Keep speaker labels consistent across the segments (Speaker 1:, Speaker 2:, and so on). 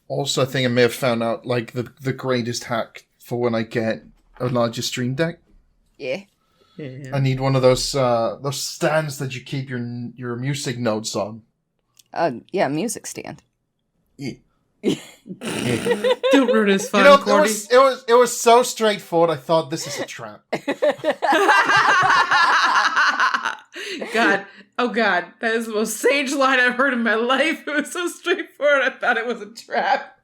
Speaker 1: Also, I think I may have found out, like, the greatest hack for when I get a larger stream deck.
Speaker 2: Yeah.
Speaker 1: I need one of those stands that you keep your music notes on.
Speaker 2: Yeah, music stand.
Speaker 1: Yeah.
Speaker 3: Don't ruin his fun, Cordi.
Speaker 1: It was so straightforward. I thought, this is a trap.
Speaker 3: God, oh God, that is the most sage line I've heard in my life. It was so straightforward. I thought it was a trap.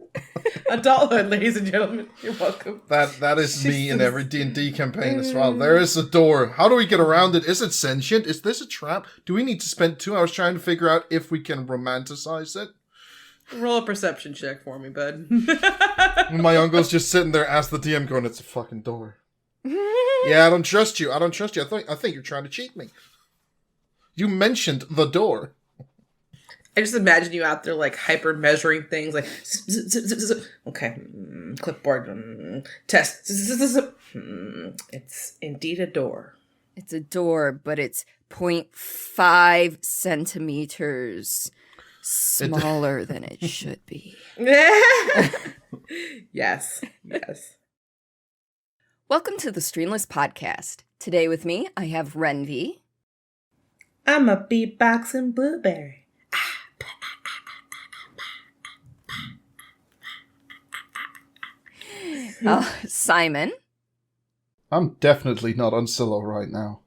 Speaker 3: Adulthood, ladies and gentlemen. You're welcome.
Speaker 1: That is me in every D&D campaign as well. There is a door. How do we get around it? Is it sentient? Is this a trap? Do we need to spend 2 hours trying to figure out if we can romanticize it?
Speaker 3: Roll a perception check for me, bud.
Speaker 1: And my uncle's just sitting there as the DM going, it's a fucking door. Yeah, I don't trust you. I think you're trying to cheat me. You mentioned the door.
Speaker 3: I just imagine you out there like hyper measuring things like zip, zip, zip, zip. Okay, clipboard, test. It's indeed a door.
Speaker 2: It's a door, but it's 0.5 centimeters smaller than it should be.
Speaker 3: Yes.
Speaker 2: Welcome to the Streamless Podcast. Today with me, I have Rhenvi.
Speaker 3: I'm a beatboxing blueberry.
Speaker 2: Simon.
Speaker 1: I'm definitely not on Silo right now.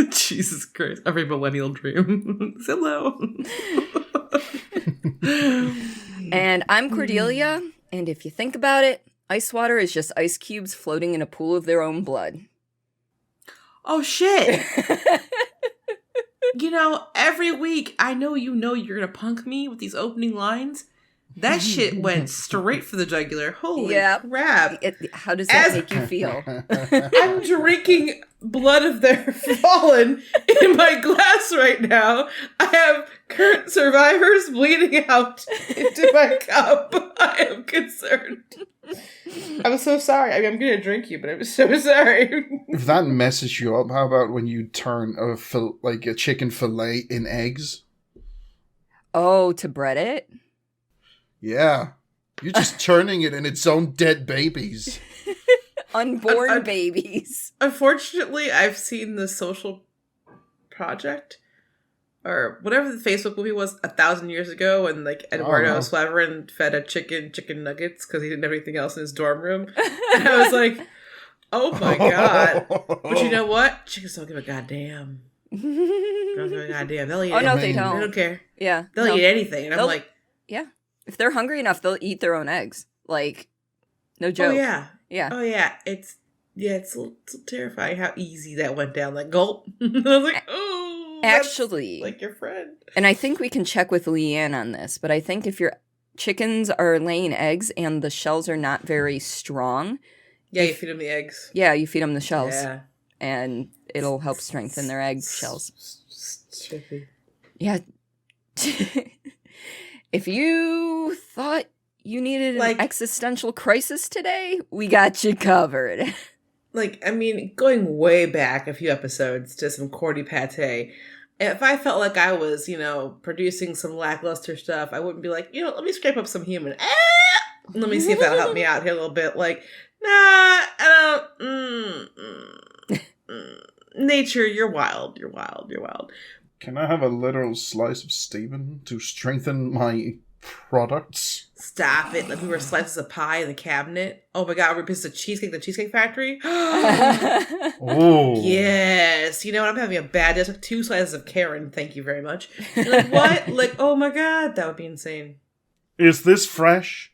Speaker 3: Jesus Christ. Every millennial dream. Hello.
Speaker 2: And I'm Cordelia, and if you think about it, ice water is just ice cubes floating in a pool of their own blood.
Speaker 3: Oh, shit. Every week, I know you're going to punk me with these opening lines. That shit went straight for the jugular. Holy crap.
Speaker 2: How does that make you feel?
Speaker 3: I'm drinking blood of their fallen in my glass right now. I have current survivors bleeding out into my cup. I am concerned. I'm so sorry. I'm going to drink you, but I'm so sorry.
Speaker 1: If that messes you up, how about when you turn a chicken fillet in eggs?
Speaker 2: Oh, to bread it?
Speaker 1: Yeah. You're just turning it in its own dead babies.
Speaker 2: Unborn babies.
Speaker 3: Unfortunately, I've seen The Social Project, or whatever the Facebook movie was 1,000 years ago, when Eduardo Slaverin fed a chicken nuggets because he didn't have anything else in his dorm room. And I was like, oh my God. But you know what? Chickens don't give a goddamn. Don't give a goddamn. They'll eat
Speaker 2: no, they don't.
Speaker 3: They don't care.
Speaker 2: Yeah.
Speaker 3: They'll eat anything. And I'm like...
Speaker 2: Yeah. If they're hungry enough, they'll eat their own eggs. Like, no joke.
Speaker 3: Oh, yeah.
Speaker 2: Yeah.
Speaker 3: Oh, yeah. It's a little terrifying how easy that went down. Like, gulp. I was like, oh.
Speaker 2: Actually.
Speaker 3: Like your friend.
Speaker 2: And I think we can check with Leanne on this, but I think if your chickens are laying eggs and the shells are not very strong.
Speaker 3: Yeah, you feed them the eggs.
Speaker 2: Yeah, you feed them the shells.
Speaker 3: Yeah.
Speaker 2: And it'll help strengthen their egg shells.
Speaker 3: Trippy.
Speaker 2: Yeah. If you thought you needed an existential crisis today, we got you covered.
Speaker 3: Going way back a few episodes to some Cordi pate, if I felt like I was, producing some lackluster stuff, I wouldn't be like, let me scrape up some human. Let me see if that'll help me out here a little bit. Like, nah, I don't. Nature, you're wild. You're wild.
Speaker 1: Can I have a literal slice of Steven to strengthen my products?
Speaker 3: Stop it. Like we were slices of pie in the cabinet. Oh my God, we're pieces of cheesecake at the Cheesecake Factory.
Speaker 1: Oh.
Speaker 3: Yes. You know what? I'm having a bad day. I took 2 slices of Karen. Thank you very much. You're like, what? Like, oh my God, that would be insane.
Speaker 1: Is this fresh?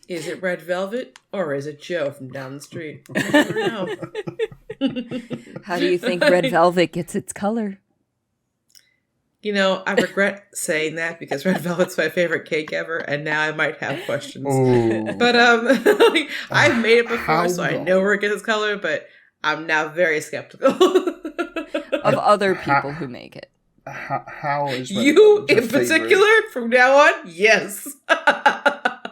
Speaker 3: Is it red velvet or is it Joe from down the street? I never know.
Speaker 2: How do you think red velvet gets its color?
Speaker 3: I regret saying that because red velvet's my favorite cake ever, and now I might have questions.
Speaker 1: Ooh.
Speaker 3: But I've made it before, so I know where it gets its color, but I'm now very skeptical.
Speaker 2: Of other people who make it.
Speaker 1: How is red
Speaker 3: you
Speaker 1: in
Speaker 3: particular
Speaker 1: favorite?
Speaker 3: from now on? Yes.
Speaker 1: I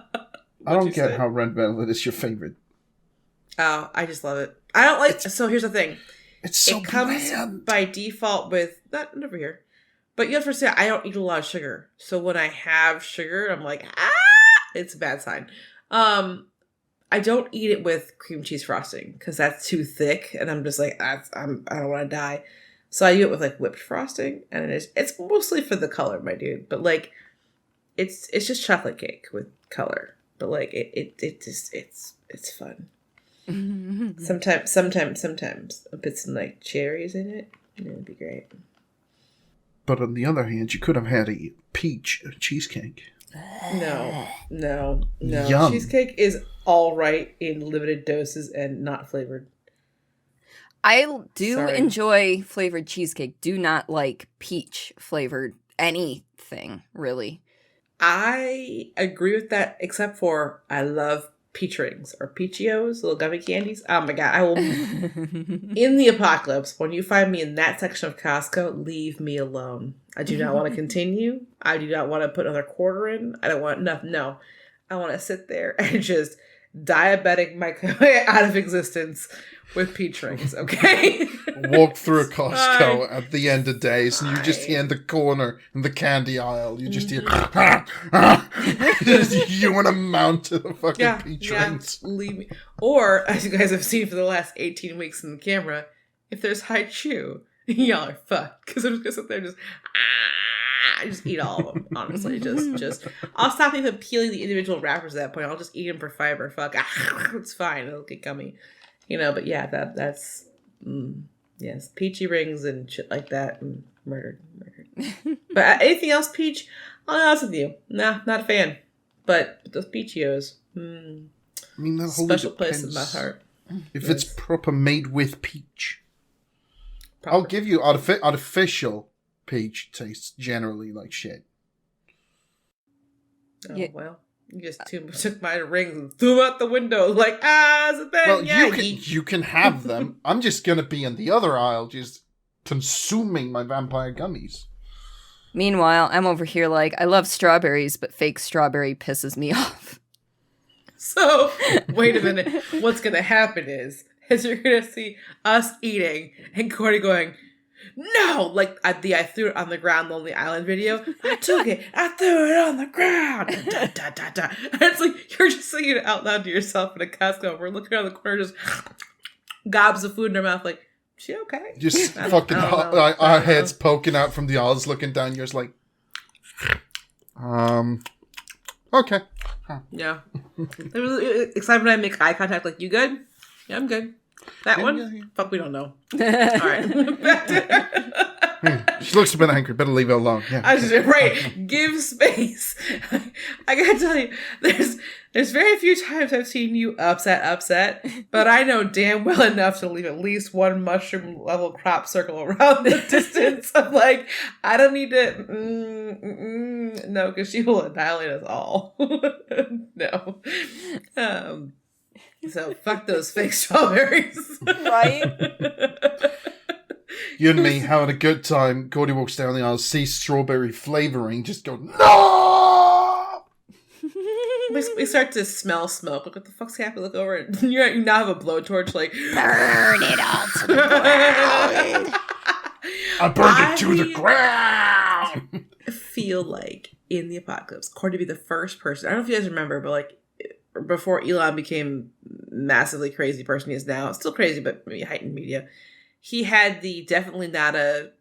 Speaker 1: don't get how red velvet is your favorite.
Speaker 3: Oh, I just love it. I don't like. So here's the thing.
Speaker 1: It's so
Speaker 3: it comes
Speaker 1: bland.
Speaker 3: by default with not over here. But you have to understand, I don't eat a lot of sugar. So when I have sugar, I'm like, it's a bad sign. I don't eat it with cream cheese frosting because that's too thick, and I'm just like, I don't want to die. So I eat it with like whipped frosting, and it's mostly for the color, my dude. But like, it's just chocolate cake with color. But like, it's fun. Sometimes a bit some like cherries in it. It'd be great.
Speaker 1: But on the other hand, you could have had a peach cheesecake.
Speaker 3: No.
Speaker 1: Yum.
Speaker 3: Cheesecake is all right in limited doses and not flavored.
Speaker 2: I do
Speaker 3: Sorry.
Speaker 2: enjoy flavored cheesecake. Do not like peach flavored anything, really.
Speaker 3: I agree with that, except for I love peach rings or peachios, little gummy candies. Oh my god, I will. In the apocalypse, when you find me in that section of Costco, leave me alone. I do not want to continue. I do not want to put another quarter in. I don't want enough. No, I want to sit there and just diabetic my way out of existence with peach rings. Okay.
Speaker 1: Walk through a Costco
Speaker 3: Fine.
Speaker 1: at the end of days, and you just hear in the corner in the candy aisle, you just hear just you and a mountain of fucking peach rings.
Speaker 3: Leave me. Or, as you guys have seen for the last 18 weeks in the camera, if there's high chew, y'all are fucked. Because I'm just gonna sit there and just eat all of them. Honestly, just I'll stop even peeling the individual wrappers at that point. I'll just eat them for fiber. Fuck, it's fine. It'll get gummy, But yeah, that's yes, peachy rings and shit like that. Murdered. But anything else, peach? I'll be honest with you, nah, not a fan. But those peachios,
Speaker 1: I mean, that whole
Speaker 3: special place in my heart.
Speaker 1: If it's proper made with peach,
Speaker 3: Proper.
Speaker 1: I'll give you artificial peach tastes generally like shit.
Speaker 3: Oh,
Speaker 2: Yeah.
Speaker 3: well, you just took my rings and threw them out the window. Like, it's a thing.
Speaker 1: Well,
Speaker 3: Yeah,
Speaker 1: you can have them. I'm just gonna be in the other aisle, just consuming my vampire gummies.
Speaker 2: Meanwhile, I'm over here like, I love strawberries, but fake strawberry pisses me off.
Speaker 3: So, wait a minute. What's going to happen is you're going to see us eating and Cordi going, no! Like I threw it on the ground Lonely Island video. I took it. I threw it on the ground. Da, da, da, da. And it's like, you're just saying it out loud to yourself in a Costco. We're looking around the corner, just gobs of food in her mouth like, she okay?
Speaker 1: Just
Speaker 3: I
Speaker 1: fucking
Speaker 3: don't know.
Speaker 1: our
Speaker 3: I don't
Speaker 1: heads
Speaker 3: know.
Speaker 1: poking out from the aisles, looking down. You're just like, okay.
Speaker 3: Yeah. They're really excited when I make eye contact, like, you good? Yeah, I'm good. That one?
Speaker 1: Yeah.
Speaker 3: Fuck, we don't know. All right. Back to
Speaker 1: She looks a bit angry. Better leave her alone. Yeah.
Speaker 3: I was just, right. Give space. I gotta tell you, there's very few times I've seen you upset, but I know damn well enough to leave at least one mushroom level crop circle around the distance. I'm like, I don't need to, no, because she will annihilate us all. No. So fuck those fake strawberries.
Speaker 2: Right?
Speaker 1: You and me having a good time. Cordi walks down the aisle, sees strawberry flavoring, just go, no!
Speaker 3: We start to smell smoke. Like, what the fuck's happening? Look over, and you now have a blowtorch. Like,
Speaker 2: Burn it all to the ground.
Speaker 1: I burned it to the ground!
Speaker 3: Feel like in the apocalypse, Cordi be the first person. I don't know if you guys remember, but like before Elon became massively crazy person he is now, still crazy, but maybe heightened media. He had the definitely not a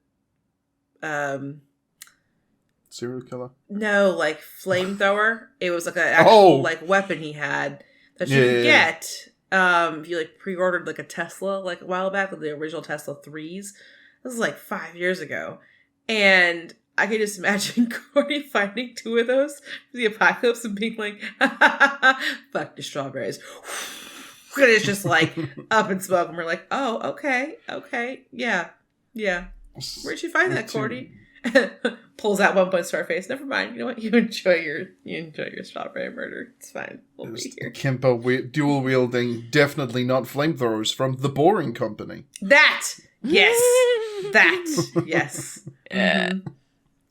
Speaker 1: Serial killer?
Speaker 3: no, like flamethrower. It was like an actual
Speaker 1: Oh.
Speaker 3: like weapon he had that you could get if you like pre-ordered like a Tesla like a while back with the original Tesla 3s. This was like 5 years ago. And I could just imagine Cordy finding two of those for the apocalypse and being like, fuck the strawberries. And it's just like up in smoke. And we're like, oh, okay, yeah. Where'd you find that, Cordy? Pulls out one punch to our face. Never mind. You know what? You enjoy your strawberry murder. It's fine. We'll be here.
Speaker 1: Kimbo dual wielding, definitely not flamethrowers from the Boring Company.
Speaker 3: That! Yes. That. Yes. Mhm.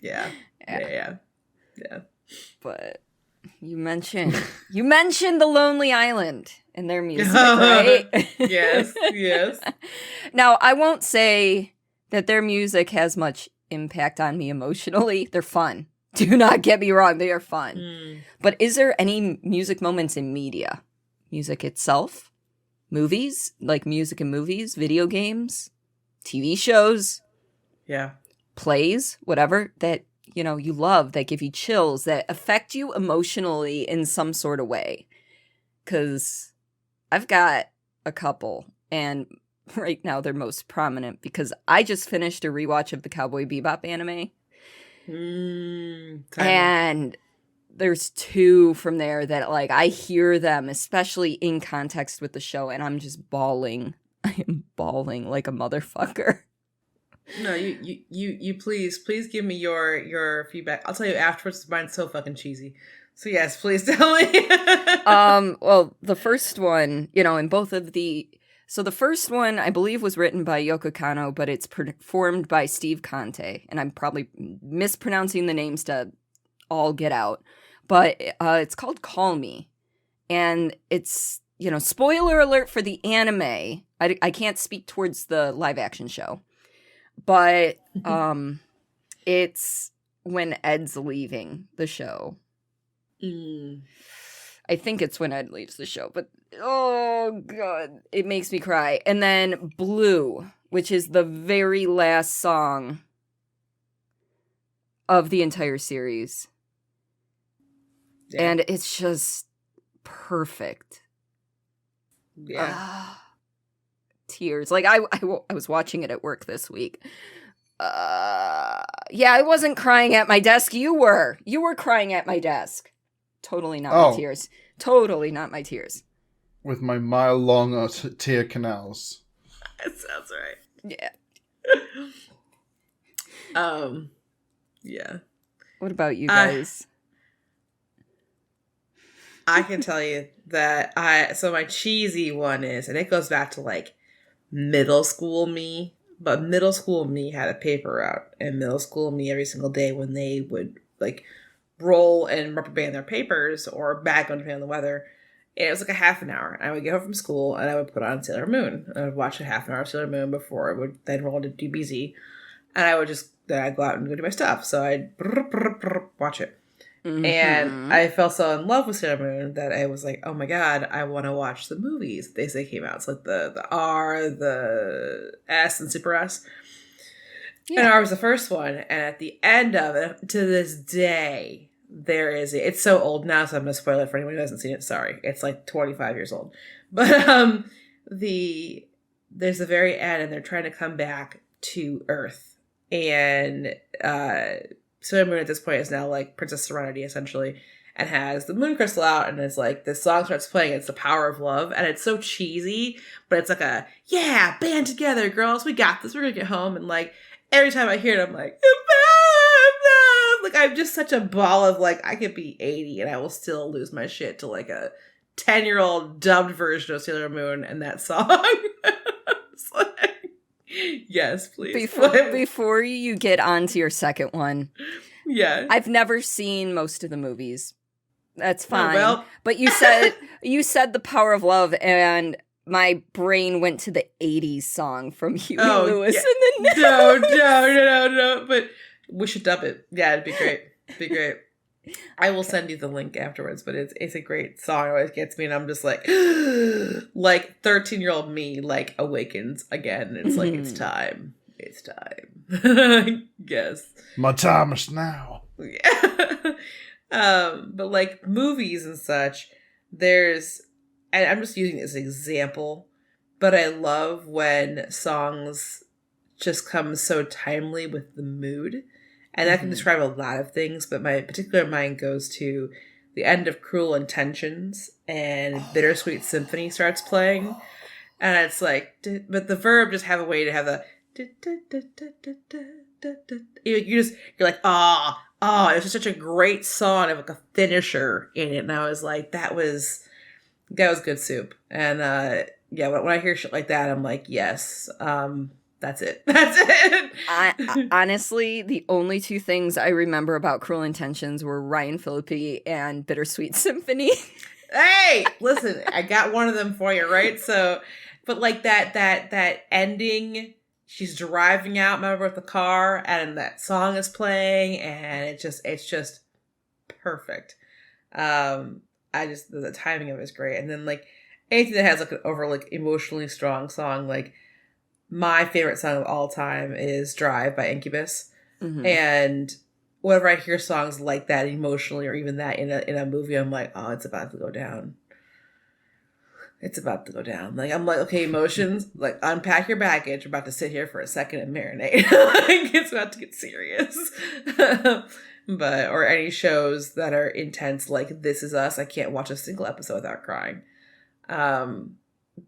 Speaker 3: Yeah.
Speaker 2: But you mentioned the Lonely Island and their music, right?
Speaker 3: Yes.
Speaker 2: Now, I won't say that their music has much impact on me emotionally. They're fun. Do not get me wrong. They are fun. But is there any music moments in media? Music itself? Movies? Like music in movies? Video games? TV shows?
Speaker 3: Yeah.
Speaker 2: Plays? Whatever that, you know, you love, that give you chills, that affect you emotionally in some sort of way. Because I've got a couple, and right now they're most prominent because I just finished a rewatch of the Cowboy Bebop anime. And there's two from there that, like, I hear them, especially in context with the show, and I'm just bawling. I am bawling like a motherfucker.
Speaker 3: No, you please give me your feedback. I'll tell you afterwards. Mine's so fucking cheesy. So yes, please tell me.
Speaker 2: Well, the first one, you know, in both of the... So the first one, I believe, was written by Yoko Kanno, but it's performed by Steve Conte. And I'm probably mispronouncing the names to all get out. But it's called Call Me. And it's, you know, spoiler alert for the anime. I can't speak towards the live action show. But it's when Ed's leaving the show. I think it's when Ed leaves the show, but oh god, it makes me cry. And then Blue, which is the very last song of the entire series. Yeah. And it's just perfect.
Speaker 3: Yeah.
Speaker 2: Tears. Like I was watching it at work this week. Yeah, I wasn't crying at my desk. You were crying at my desk. Totally not my tears. Totally not my tears.
Speaker 1: With my mile-long tear canals.
Speaker 3: That sounds right.
Speaker 2: Yeah.
Speaker 3: Yeah.
Speaker 2: What about you guys?
Speaker 3: I can tell you that so my cheesy one is, and it goes back to like middle school me, but middle school me had a paper route, and middle school me every single day when they would like roll and rubber band their papers or bag them depending on the weather. And it was like a half an hour. I would get home from school and I would put on Sailor Moon. I would watch a half an hour of Sailor Moon before I would then roll into DBZ. And I would then I'd go out and go do my stuff. So I'd watch it. Mm-hmm. And I fell so in love with Sailor Moon that I was like, oh my god, I want to watch the movies they say came out. So like the R, the S, and Super S. Yeah. And R was the first one. And at the end of it, to this day, it's so old now, so I'm going to spoil it for anyone who hasn't seen it. Sorry. It's like 25 years old. But there's the very end, and they're trying to come back to Earth. And Sailor Moon at this point is now like Princess Serenity, essentially, and has the moon crystal out, and it's like this song starts playing. It's The Power of Love, and it's so cheesy, but it's like yeah, band together, girls, we got this, we're gonna get home. And like every time I hear it, I'm like, like I'm just such a ball of like, I could be 80 and I will still lose my shit to like a 10-year-old dubbed version of Sailor Moon and that song. It's like, yes, please.
Speaker 2: Before you get on to your second one,
Speaker 3: yeah,
Speaker 2: I've never seen most of the movies. That's fine.
Speaker 3: Oh, well.
Speaker 2: But you said The Power of Love, and my brain went to the 80s song from Huey Lewis and the
Speaker 3: No. But we should dub it. Yeah, it'd be great. I will send you the link afterwards, but it's a great song. It always gets me, and I'm just like, like 13-year-old me, like awakens again. It's like, it's time. It's time. Yes.
Speaker 1: My time is now.
Speaker 3: Yeah. But like movies and such, and I'm just using it as an example, but I love when songs just come so timely with the mood. And that can describe a lot of things, but my particular mind goes to the end of Cruel Intentions, and Bittersweet Symphony starts playing. And it's like, but the verb just have a way to have the, you're like, it's just such a great song of like a finisher in it. And I was like, that was good soup. And when I hear shit like that, I'm like, yes, that's it.
Speaker 2: Honestly, the only two things I remember about Cruel Intentions were Ryan Phillippe and Bittersweet Symphony.
Speaker 3: Hey, listen, I got one of them for you, right? So, but like that ending she's driving out, remember, with the car, and that song is playing, and it's just perfect. The timing of it is great. And then like anything that has like an emotionally strong song, like my favorite song of all time is Drive by Incubus.
Speaker 2: Mhm.
Speaker 3: And whenever I hear songs like that emotionally, or even that in a movie, I'm like, oh, it's about to go down. It's about to go down. Like, I'm like, okay, emotions, like, unpack your baggage. We're about to sit here for a second and marinate. Like, it's about to get serious. Or any shows that are intense, like This Is Us, I can't watch a single episode without crying.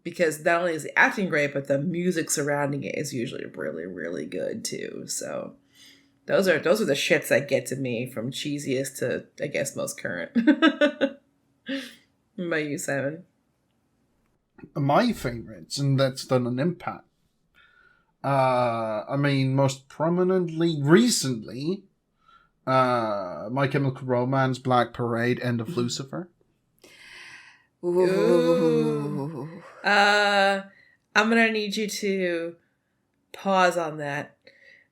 Speaker 3: Because not only is the acting great, but the music surrounding it is usually really, really good too. So those are the shits that get to me, from cheesiest to, I guess, most current. What about you, Simon?
Speaker 1: My favorites, and that's done an impact. I mean, most prominently, recently, My Chemical Romance, Black Parade, End of Lucifer.
Speaker 2: Ooh.
Speaker 3: I'm gonna need you to pause on that.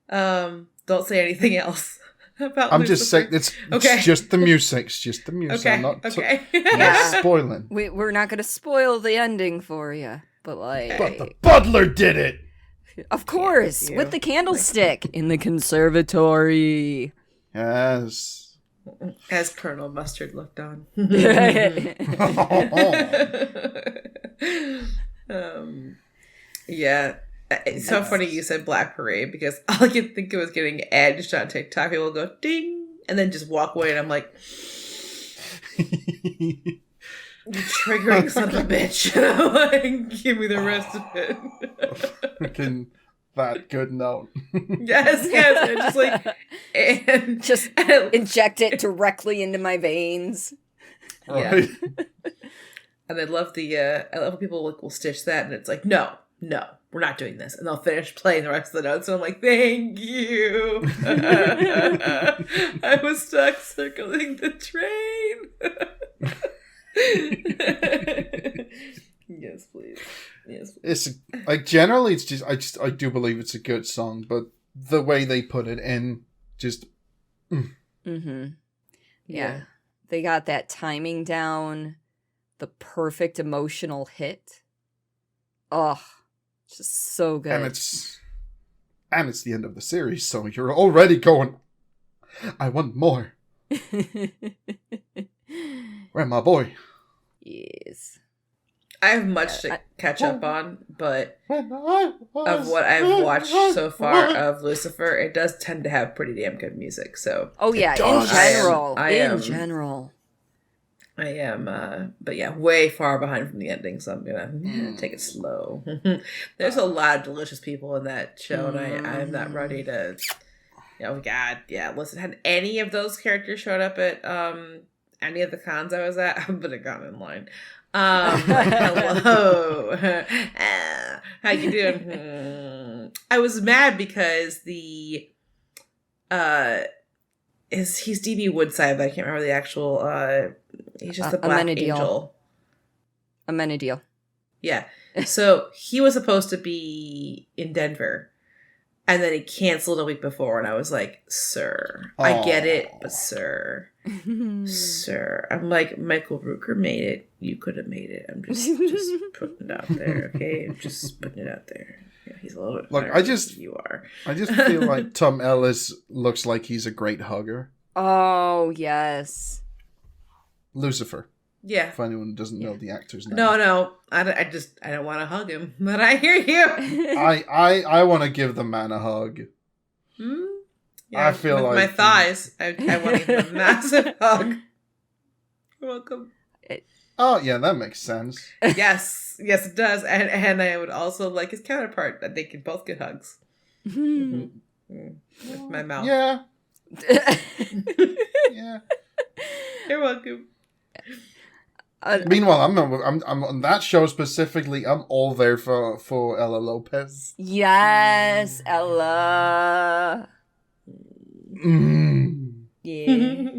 Speaker 3: Don't say anything else about
Speaker 1: I'm
Speaker 3: Lucifer.
Speaker 1: just saying, it's just the music. It's just the music.
Speaker 3: Okay.
Speaker 1: I'm not
Speaker 2: Yeah.
Speaker 1: spoiling.
Speaker 2: We're not going to spoil the ending for you, but like...
Speaker 1: But the butler did it!
Speaker 2: Of course,
Speaker 3: Yeah,
Speaker 2: with the candlestick in the conservatory.
Speaker 1: Yes.
Speaker 3: As Colonel Mustard looked on. Yeah. It's so funny you said Black Parade, because all I could think of was getting edged on TikTok. People go ding and then just walk away, and I'm like, you triggering son of a bitch. And I'm like, give me the rest of it.
Speaker 1: Freaking that good note.
Speaker 3: Yes. And just like, and
Speaker 2: Just inject it directly into my veins.
Speaker 1: Right?
Speaker 3: And I love I love when people will stitch that, and it's like, no, we're not doing this. And they'll finish playing the rest of the notes. And I'm like, thank you. I was stuck circling the train. Yes, please.
Speaker 1: It's like, generally, it's just I do believe it's a good song, but the way they put it in, just
Speaker 2: Mm-hmm. Yeah. They got that timing down, the perfect emotional hit. Oh, it's just so good.
Speaker 1: and it's the end of the series, so you're already going, I want more. Where my boy?
Speaker 2: Yes.
Speaker 3: I have much to catch up on, but
Speaker 1: When I was
Speaker 3: of what I've watched so far of Lucifer, it does tend to have pretty damn good music. So
Speaker 2: Oh yeah, in
Speaker 1: does.
Speaker 2: general.
Speaker 3: I
Speaker 2: In
Speaker 3: am-
Speaker 2: general.
Speaker 3: I am, but yeah, way far behind from the ending, so I'm gonna take it slow. There's a lot of delicious people in that show, and I'm not ready to, God, yeah. Listen, had any of those characters showed up at any of the cons I was at, I would have gone in line. Hello, how you doing? I was mad because he's DB Woodside, but I can't remember the actual. He's just the Black Angel.
Speaker 2: Amenadiel.
Speaker 3: Yeah. So he was supposed to be in Denver, and then he canceled a week before, and I was like, "Sir, I get it, but sir, I'm like, Michael Rooker made it. You could have made it. I'm just putting it out there, okay? I'm just putting it out there. Yeah, he's a little bit.
Speaker 1: Look,
Speaker 3: higher than you are.
Speaker 1: I just feel like Tom Ellis looks like he's a great hugger.
Speaker 2: Oh, yes.
Speaker 1: Lucifer.
Speaker 3: Yeah.
Speaker 1: If anyone doesn't know the actor's name.
Speaker 3: No, I don't want to hug him, but I hear you.
Speaker 1: I want to give the man a hug.
Speaker 3: Yeah,
Speaker 1: I feel
Speaker 3: with
Speaker 1: like
Speaker 3: my thighs. I want to give him a massive hug. You're welcome.
Speaker 1: Oh yeah, that makes sense.
Speaker 3: Yes, it does, and I would also like his counterpart, that they can both get hugs. With my mouth.
Speaker 1: Yeah. Yeah.
Speaker 3: You're welcome.
Speaker 1: Meanwhile, I'm on that show specifically. I'm all there for Ella Lopez.
Speaker 2: Yes, Ella. Yeah.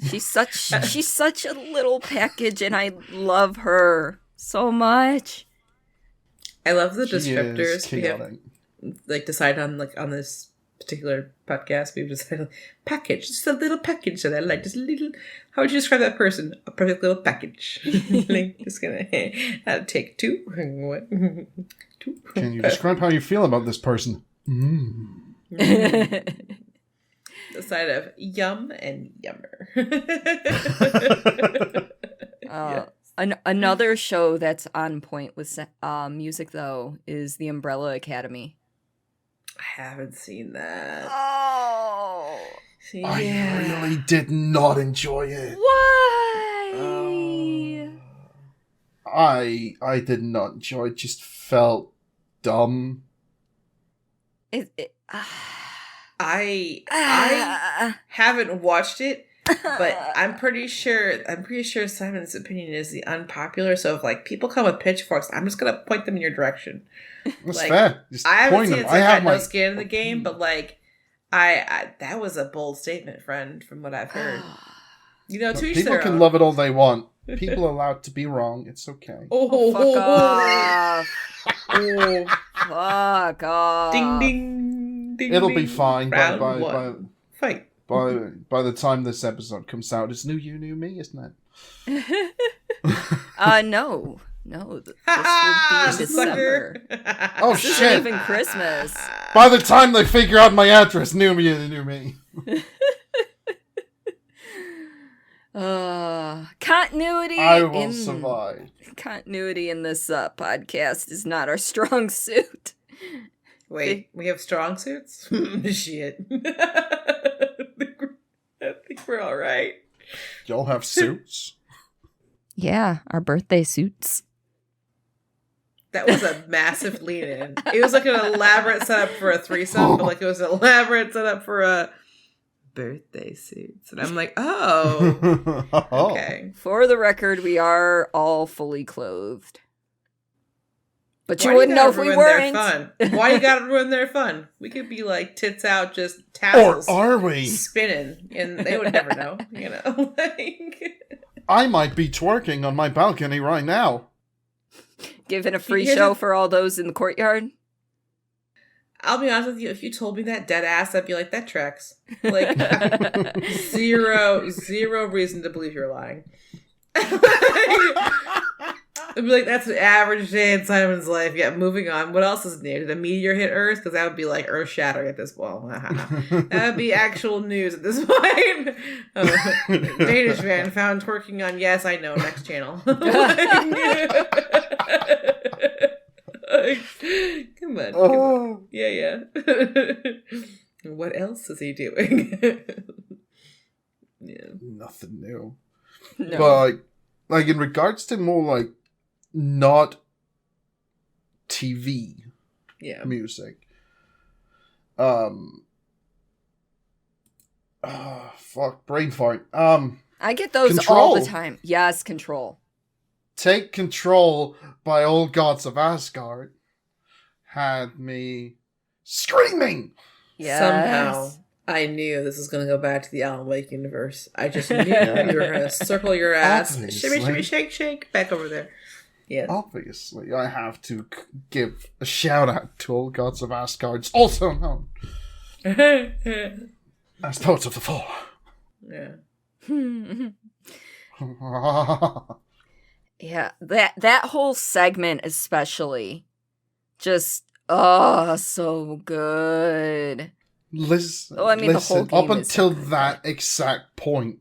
Speaker 2: She's such a little package, and I love her so much.
Speaker 3: I love the
Speaker 1: She is
Speaker 3: descriptors.
Speaker 1: chaotic.
Speaker 3: like decide on this particular podcast, we've decided package, just a little package that I like, just a little. How would you describe that person? A perfect little package. Like, just gonna take two. One, two.
Speaker 1: Can you describe how you feel about this person?
Speaker 3: The side of yum and yummer. Yes.
Speaker 2: Another show that's on point with music, though, is The Umbrella Academy.
Speaker 3: I haven't seen that.
Speaker 2: Oh!
Speaker 1: I really did not enjoy it.
Speaker 2: Why?
Speaker 1: I did not enjoy it. Just felt dumb.
Speaker 3: I haven't watched it, but I'm pretty sure Simon's opinion is the unpopular. So if like people come with pitchforks, I'm just gonna point them in your direction.
Speaker 1: That's
Speaker 3: like,
Speaker 1: fair. Just
Speaker 3: I haven't
Speaker 1: point
Speaker 3: seen
Speaker 1: them.
Speaker 3: it. So I
Speaker 1: have
Speaker 3: got no skin in the game, but like, I that was a bold statement, friend, from what I've heard. You know, to each
Speaker 1: people
Speaker 3: their
Speaker 1: can
Speaker 3: own.
Speaker 1: love it all they want. People are allowed to be wrong. It's okay.
Speaker 2: Oh, fuck off.
Speaker 3: Oh,
Speaker 2: Fuck off.
Speaker 3: ding ding ding.
Speaker 1: It'll
Speaker 3: ding.
Speaker 1: be fine
Speaker 3: Round one. Fight.
Speaker 1: by the time this episode comes out. It's new you, new me, isn't it?
Speaker 2: No. No, this will be December.
Speaker 1: Oh
Speaker 2: This isn't
Speaker 1: shit!
Speaker 2: even Christmas.
Speaker 1: By the time they figure out my address, new me, new me.
Speaker 2: Continuity.
Speaker 1: I will survive.
Speaker 2: Continuity in this podcast is not our strong suit.
Speaker 3: Wait, we have strong suits? Shit. I think we're all right.
Speaker 1: Y'all have suits?
Speaker 2: Yeah, our birthday suits.
Speaker 3: That was a massive lean in. It was like an elaborate setup for a threesome, but like it was an elaborate setup for a birthday suits. And I'm like, oh, okay.
Speaker 2: For the record, we are all fully clothed. But
Speaker 3: Why
Speaker 2: you wouldn't know if
Speaker 3: ruin
Speaker 2: we
Speaker 3: their
Speaker 2: weren't.
Speaker 3: fun? Why you gotta ruin their fun? We could be like tits out, just tassels
Speaker 1: Or are we?
Speaker 3: spinning, and they would never know, you know? Like,
Speaker 1: I might be twerking on my balcony right now.
Speaker 2: Giving a free
Speaker 3: Here's
Speaker 2: show
Speaker 3: a-
Speaker 2: for all those in the courtyard.
Speaker 3: I'll be honest with you, if you told me that dead ass, I'd be like, that tracks. Like, zero reason to believe you're lying. I'd be like, that's an average day in Simon's life. Yeah, moving on. What else is new? Did a meteor hit Earth? Because that would be like earth shattering at this point. That would be actual news at this point. Danish man found twerking on Yes, I Know, next channel. Come on.
Speaker 1: Oh.
Speaker 3: Yeah. What else is he doing? Yeah.
Speaker 1: Nothing new.
Speaker 2: No.
Speaker 1: But like in regards to more like not TV
Speaker 3: Yeah.
Speaker 1: music. Fuck, brain fart.
Speaker 2: I get those all the time. Yes, Control.
Speaker 1: Take Control by Old Gods of Asgard had me screaming.
Speaker 2: Yes.
Speaker 3: Somehow, I knew this was going to go back to the Alan Wake universe. I just knew you were going to circle your ass.
Speaker 1: Obviously.
Speaker 3: Shimmy, shake, back over there. Yeah.
Speaker 1: Obviously, I have to give a shout out to Old Gods of Asgard, also known as Poets of the Fall.
Speaker 3: Yeah.
Speaker 2: Yeah, that whole segment especially, just so good.
Speaker 1: Listen,
Speaker 2: Oh, I mean, the whole
Speaker 1: listen,
Speaker 2: game
Speaker 1: up
Speaker 2: is so
Speaker 1: until
Speaker 2: good.
Speaker 1: that exact point,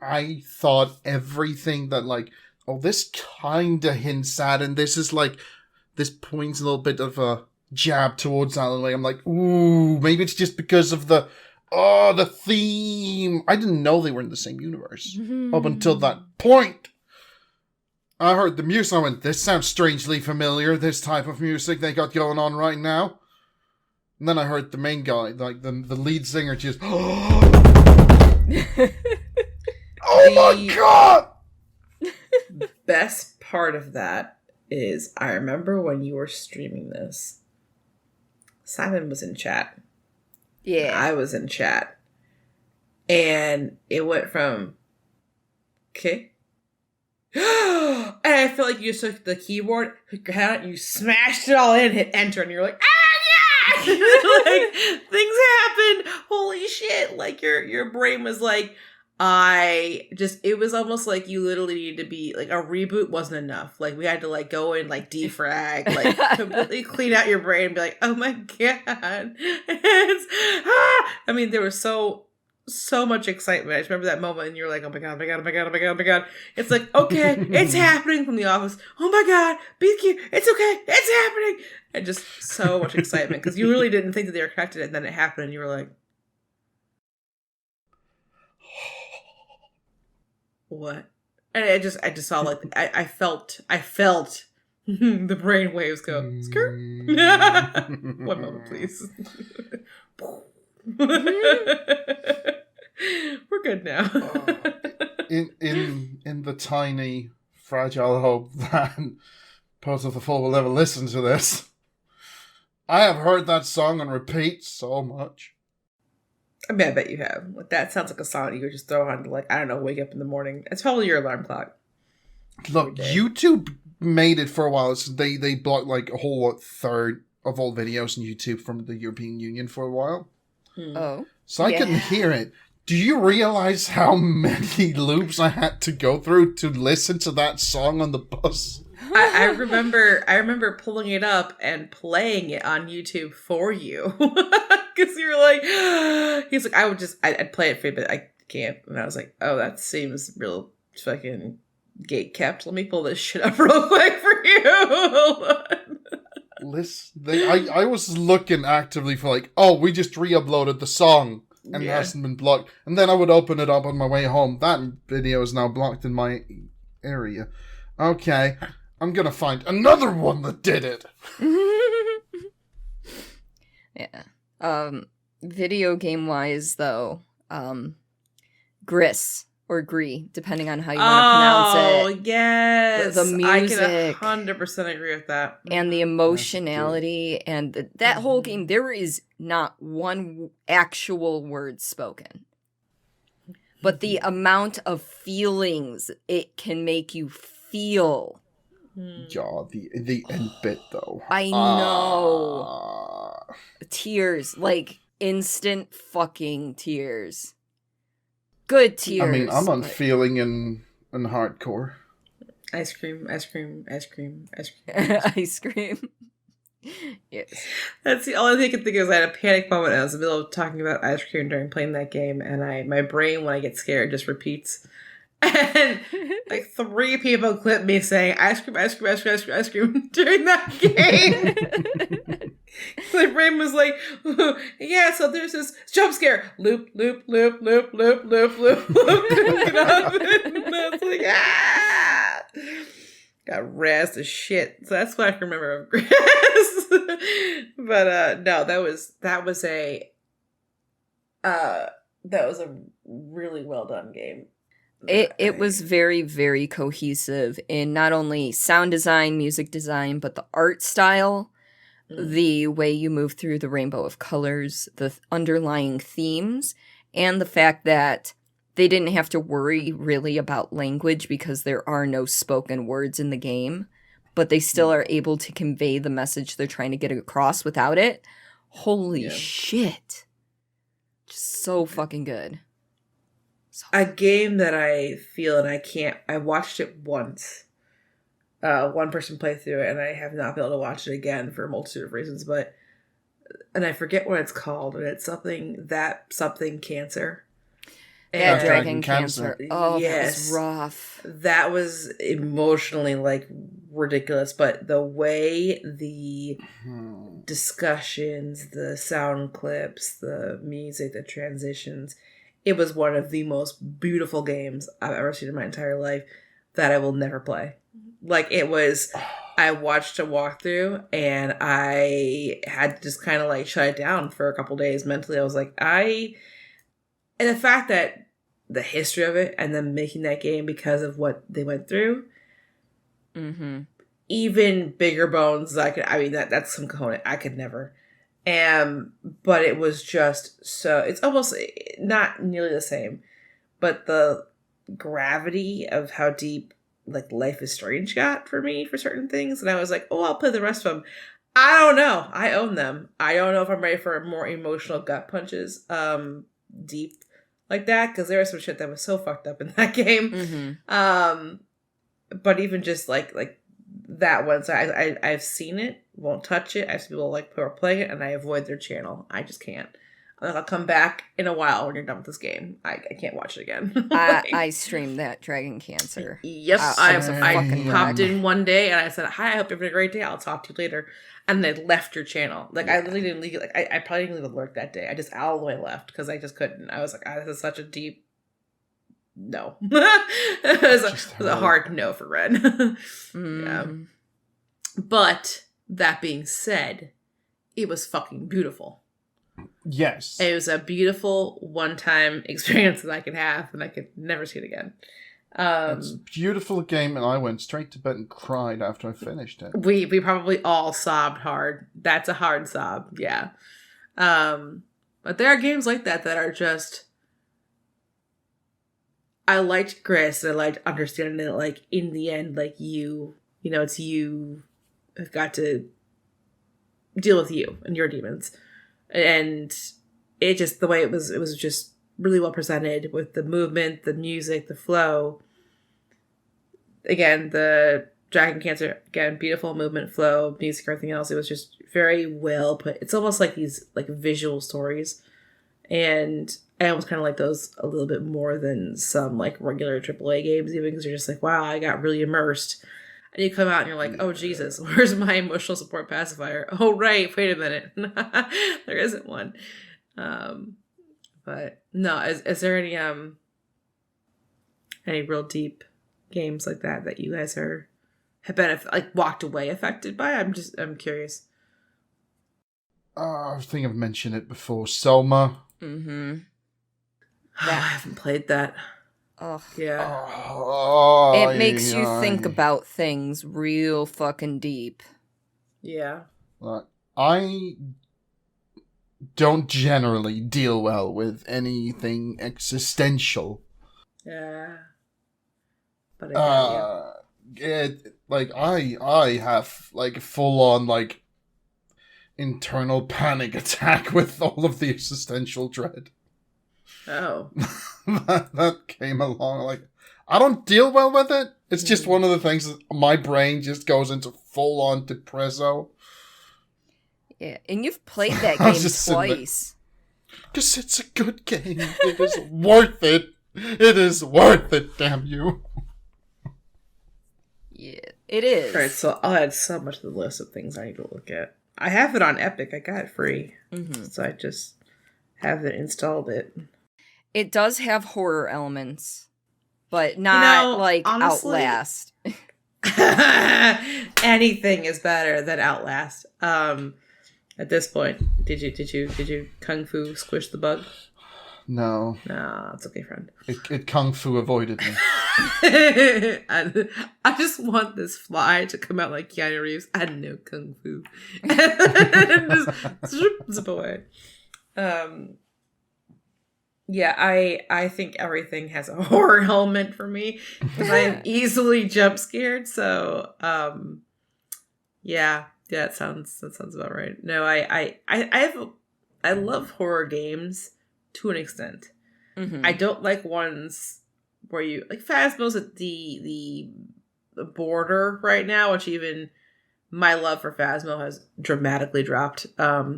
Speaker 1: I thought everything that like, oh, this kinda hints at, and this is like, this points a little bit of a jab towards Alan Wake. I'm like, ooh, maybe it's just because of the theme. I didn't know they were in the same universe up until that point. I heard the music, I went, this sounds strangely familiar, this type of music they got going on right now. And then I heard the main guy, like the lead singer, just, oh my god!
Speaker 3: Best part of that is I remember when you were streaming this, Simon was in chat.
Speaker 2: Yeah.
Speaker 3: I was in chat. And it went from, okay. And I feel like you just took the keyboard, took your hand out, you smashed it all in, hit enter, and you're like, like things happened. Holy shit. Like your brain was like, it was almost like you literally needed to be like, a reboot wasn't enough. Like we had to like go and like defrag, like completely clean out your brain and be like, oh my God. I mean, there was so much excitement. I just remember that moment and you're like, oh my God, oh my God, oh my God, oh my God, oh my God. It's like, okay, it's happening from the office. Oh my God, be cute. It's okay. It's happening. And just so much excitement because you really didn't think that they were connected and then it happened and you were like, what? And I just saw like, I felt the brain waves go, skirt. One moment, please. We're good now.
Speaker 1: in the tiny, fragile hope that Post of the Fall will ever listen to this, I have heard that song on repeat so much.
Speaker 3: I mean, I bet you have. Like that sounds like a song you could just throw on to, like, I don't know, wake up in the morning. It's probably your alarm clock.
Speaker 1: Look, YouTube made it for a while. So they blocked like a whole third of all videos on YouTube from the European Union for a while.
Speaker 2: Oh.
Speaker 1: So I couldn't hear it. Do you realize how many loops I had to go through to listen to that song on the bus?
Speaker 3: I remember pulling it up and playing it on YouTube for you. Because you were like, he's like, I'd play it for you, but I can't. And I was like, oh, that seems real fucking gate kept. Let me pull this shit up real quick for you.
Speaker 1: Listen, I was looking actively for like, oh, we just re-uploaded the song and it hasn't been blocked. And then I would open it up on my way home. That video is now blocked in my area. Okay, I'm gonna find another one that did it.
Speaker 2: Yeah. Video game wise though, GRIS or GRI, depending on how you want to pronounce it.
Speaker 3: Oh, yes.
Speaker 2: The music.
Speaker 3: I can 100% agree with that.
Speaker 2: And the emotionality and that whole game, there is not one actual word spoken. But the amount of feelings it can make you feel.
Speaker 1: Yeah, the end bit though.
Speaker 2: I know. Tears, like instant fucking tears. Good tears.
Speaker 1: I mean, I'm on feeling in hardcore.
Speaker 3: Ice cream.
Speaker 2: Ice cream. Yes.
Speaker 3: That's the only thing I can think of. I had a panic moment. I was in the middle of talking about ice cream during playing that game, and my brain, when I get scared, just repeats. And like 3 people clipped me saying ice cream during that game. My brain was like, yeah, so there's this jump scare. Loop. And I was like, ah! Got razzed as shit. So that's what I can remember of GRIS. But no, that was a really well done game.
Speaker 2: It was very, very cohesive in not only sound design, music design, but the art style, the way you move through the rainbow of colors, the underlying themes, and the fact that they didn't have to worry really about language because there are no spoken words in the game, but they still are able to convey the message they're trying to get across without it. Holy shit. Just so fucking good.
Speaker 3: A game that I feel, and I watched it once. One person played through it, and I have not been able to watch it again for a multitude of reasons, and I forget what it's called, and it's something cancer.
Speaker 2: Yeah, Dragon Cancer. Oh, yes. That was rough.
Speaker 3: That was emotionally, like, ridiculous, but the way the discussions, the sound clips, the music, the transitions, it was one of the most beautiful games I've ever seen in my entire life that I will never play. Like, it was, I watched a walkthrough and I had to just kind of like shut it down for a couple days mentally. I was like, and the fact that the history of it and then making that game because of what they went through, even bigger bones. That's some cojones. I could never. But it was just so, it's almost not nearly the same, but the gravity of how deep like Life is Strange got for me for certain things. And I was like, oh, I'll play the rest of them. I don't know. I own them. I don't know if I'm ready for more emotional gut punches, deep like that, because there was some shit that was so fucked up in that game.
Speaker 2: Mm-hmm.
Speaker 3: But even just like that one, so I've seen it, won't touch it. I see people who are playing it, and I avoid their channel. I just can't. I'll come back in a while when you're done with this game. I can't watch it again.
Speaker 2: I streamed that Dragon Cancer.
Speaker 3: Yep,
Speaker 2: I
Speaker 3: popped in one day and I said, "Hi, I hope you're having a great day. I'll talk to you later." And they left your channel. Like I literally didn't leave. Like I probably didn't leave a lurk that day. I just all the way left because I just couldn't. I was like, this is such a deep no. It was a hard no for Ren. Yeah. But that being said, it was fucking beautiful.
Speaker 1: Yes.
Speaker 3: It was a beautiful one-time experience that I could have, and I could never see it again.
Speaker 1: It's a beautiful game, and I went straight to bed and cried after I finished it.
Speaker 3: We probably all sobbed hard. That's a hard sob, yeah. But there are games like that are just... I liked GRIS, and I liked understanding that, like, in the end, like, it's you have got to deal with you and your demons. And it just, the way it was just really well presented with the movement, the music, the flow. Again, the Dragon Cancer, again, beautiful movement, flow, music, everything else. It was just very well put. It's almost like these like visual stories. And I almost kind of like those a little bit more than some like regular AAA games, even because you're just like, wow, I got really immersed. And you come out and you're like, oh, Jesus, where's my emotional support pacifier? Oh, right. Wait a minute. There isn't one. But no, is there any real deep games like that you guys have been like walked away affected by? I'm curious.
Speaker 1: I think I've mentioned it before. SOMA.
Speaker 2: Mm-hmm.
Speaker 3: I haven't played that.
Speaker 2: Oh
Speaker 3: yeah.
Speaker 2: It makes you think about things real fucking deep.
Speaker 3: Yeah.
Speaker 1: I don't generally deal well with anything existential.
Speaker 3: Yeah. But
Speaker 1: I have like full on like internal panic attack with all of the existential dread.
Speaker 3: Oh.
Speaker 1: that came along. Like, I don't deal well with it. It's just one of the things that my brain just goes into full on depresso.
Speaker 2: Yeah, and you've played that game twice.
Speaker 1: Because it's a good game. It is worth it. It is worth it, damn you.
Speaker 2: Yeah, it is.
Speaker 3: Alright, so I'll add so much to the list of things I need to look at. I have it on Epic. I got it free. Mm-hmm. So I just haven't installed it.
Speaker 2: It does have horror elements, but not honestly, Outlast.
Speaker 3: Anything is better than Outlast. At this point, did you kung fu squish the bug?
Speaker 1: No.
Speaker 3: No, it's okay, friend.
Speaker 1: It kung fu avoided me.
Speaker 3: I just want this fly to come out like Keanu Reeves. I know kung fu. And just zip away. Yeah, I think everything has a horror element for me because I am easily jump scared. So, yeah, that sounds about right. No, I love horror games to an extent. Mm-hmm. I don't like ones where you like Phasmo's at the border right now, which even my love for Phasmo has dramatically dropped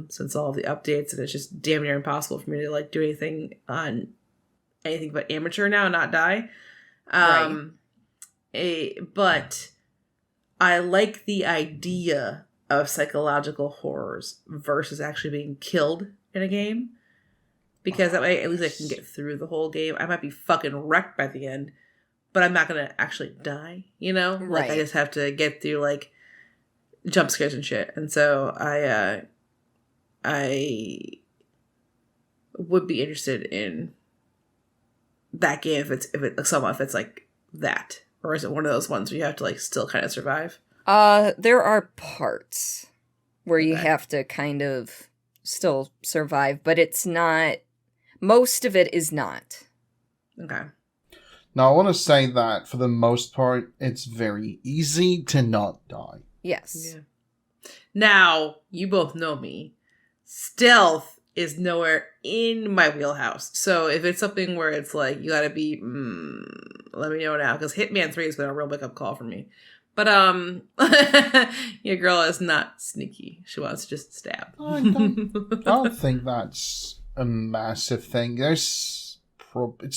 Speaker 3: since all of the updates, and it's just damn near impossible for me to like do anything on anything but amateur now and not die. But I like the idea of psychological horrors versus actually being killed in a game, because that way at least I can get through the whole game. I might be fucking wrecked by the end, but I'm not gonna actually die, you know?
Speaker 2: Right.
Speaker 3: Like I just have to get through like jump scares and shit. And so I would be interested in that game if it's like that, or is it one of those ones where you have to like still kind of survive?
Speaker 2: There are parts where you have to kind of still survive, but it's not. Most of it is not.
Speaker 3: Okay.
Speaker 1: Now I want to say that for the most part, it's very easy to not die.
Speaker 2: Yes.
Speaker 3: Yeah. Now, you both know me. Stealth is nowhere in my wheelhouse. So if it's something where it's like, you gotta be, let me know now. Because Hitman 3 has been a real wake-up call for me. But, your girl is not sneaky. She wants to just stab.
Speaker 1: I don't think that's a massive thing. It's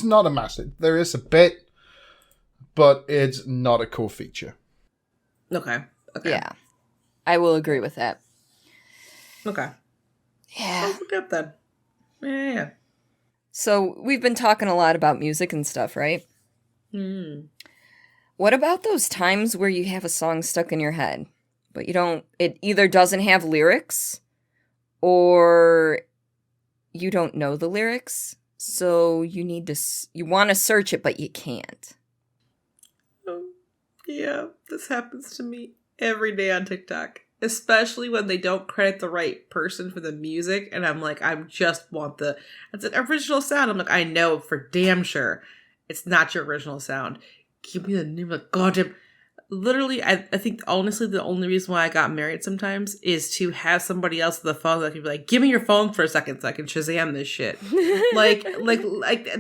Speaker 1: not a massive. There is a bit, but it's not a core feature.
Speaker 3: Okay.
Speaker 2: Yeah. I will agree with that.
Speaker 3: Okay.
Speaker 2: Yeah.
Speaker 3: Let's look up then. Yeah.
Speaker 2: So we've been talking a lot about music and stuff, right? What about those times where you have a song stuck in your head, but it either doesn't have lyrics or you don't know the lyrics, so you want to search it, but you can't.
Speaker 3: Yeah, this happens to me every day on TikTok, especially when they don't credit the right person for the music, and I'm like, it's an original sound. I'm like, I know for damn sure it's not your original sound. Give me the name of goddamn. Literally, I think honestly the only reason why I got married sometimes is to have somebody else with the phone that can be like, give me your phone for a second so I can Shazam this shit. like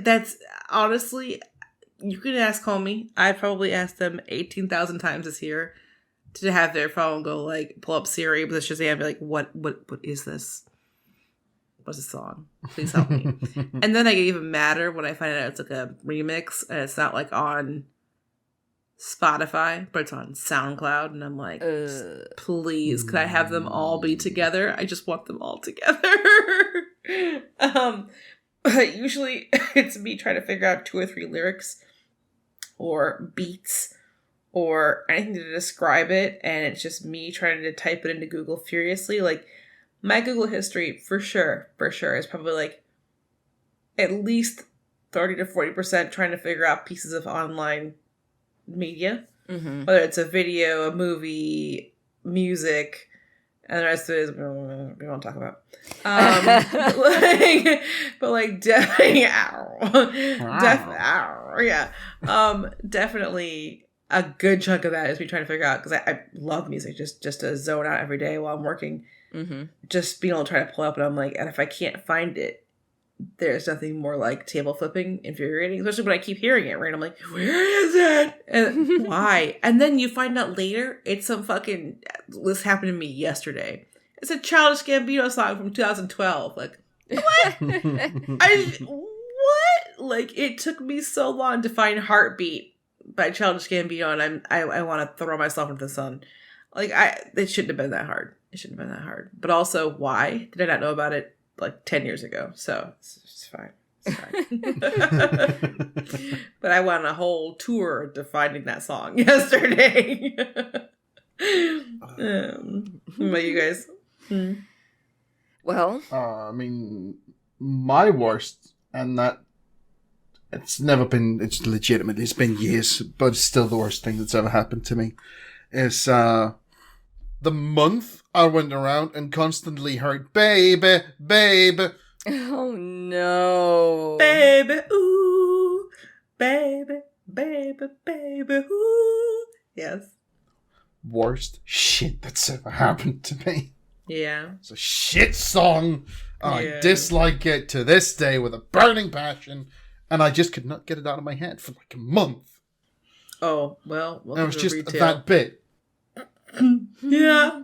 Speaker 3: that's honestly, you could ask homie. I probably asked them 18,000 times this year to have their phone go like pull up Siri with a Shazam and be like, what is this? What's the song? Please help me. And then I get even madder when I find out it's like a remix and it's not like on Spotify, but it's on SoundCloud, and I'm like, please, could I have them all be together? I just want them all together. Usually it's me trying to figure out 2 or 3 lyrics or beats or anything to describe it, and it's just me trying to type it into Google furiously. Like, my Google history, for sure, is probably like at least 30 to 40% trying to figure out pieces of online media, whether it's a video, a movie, music, and the rest of it is we won't talk about. Definitely a good chunk of that is me trying to figure out, because I love music, just to zone out every day while I'm working, just being able to try to pull up, and I'm like, and if I can't find it, there's nothing more like table flipping infuriating, especially when I keep hearing it, right? I'm like, where is it? And why? And then you find out later, it's some fucking, this happened to me yesterday. It's a Childish Gambino song from 2012. Like, what? What? Like, it took me so long to find Heartbeat by Childish Gambino, and I want to throw myself into the sun. Like, it shouldn't have been that hard. But also, why did I not know about it like 10 years ago? So it's fine. But I went on a whole tour to finding that song yesterday. What about you guys?
Speaker 2: Well,
Speaker 1: I mean, my worst, and that it's legitimately, it's been years, but it's still the worst thing that's ever happened to me, is the month I went around and constantly heard, baby, baby.
Speaker 2: Oh no.
Speaker 3: Baby, ooh. Baby, baby, baby, ooh. Yes.
Speaker 1: Worst shit that's ever happened to me.
Speaker 3: Yeah.
Speaker 1: It's a shit song. I dislike it to this day with a burning passion, and I just could not get it out of my head for like a month.
Speaker 3: Oh, well,
Speaker 1: it was just retail. That bit.
Speaker 3: Yeah.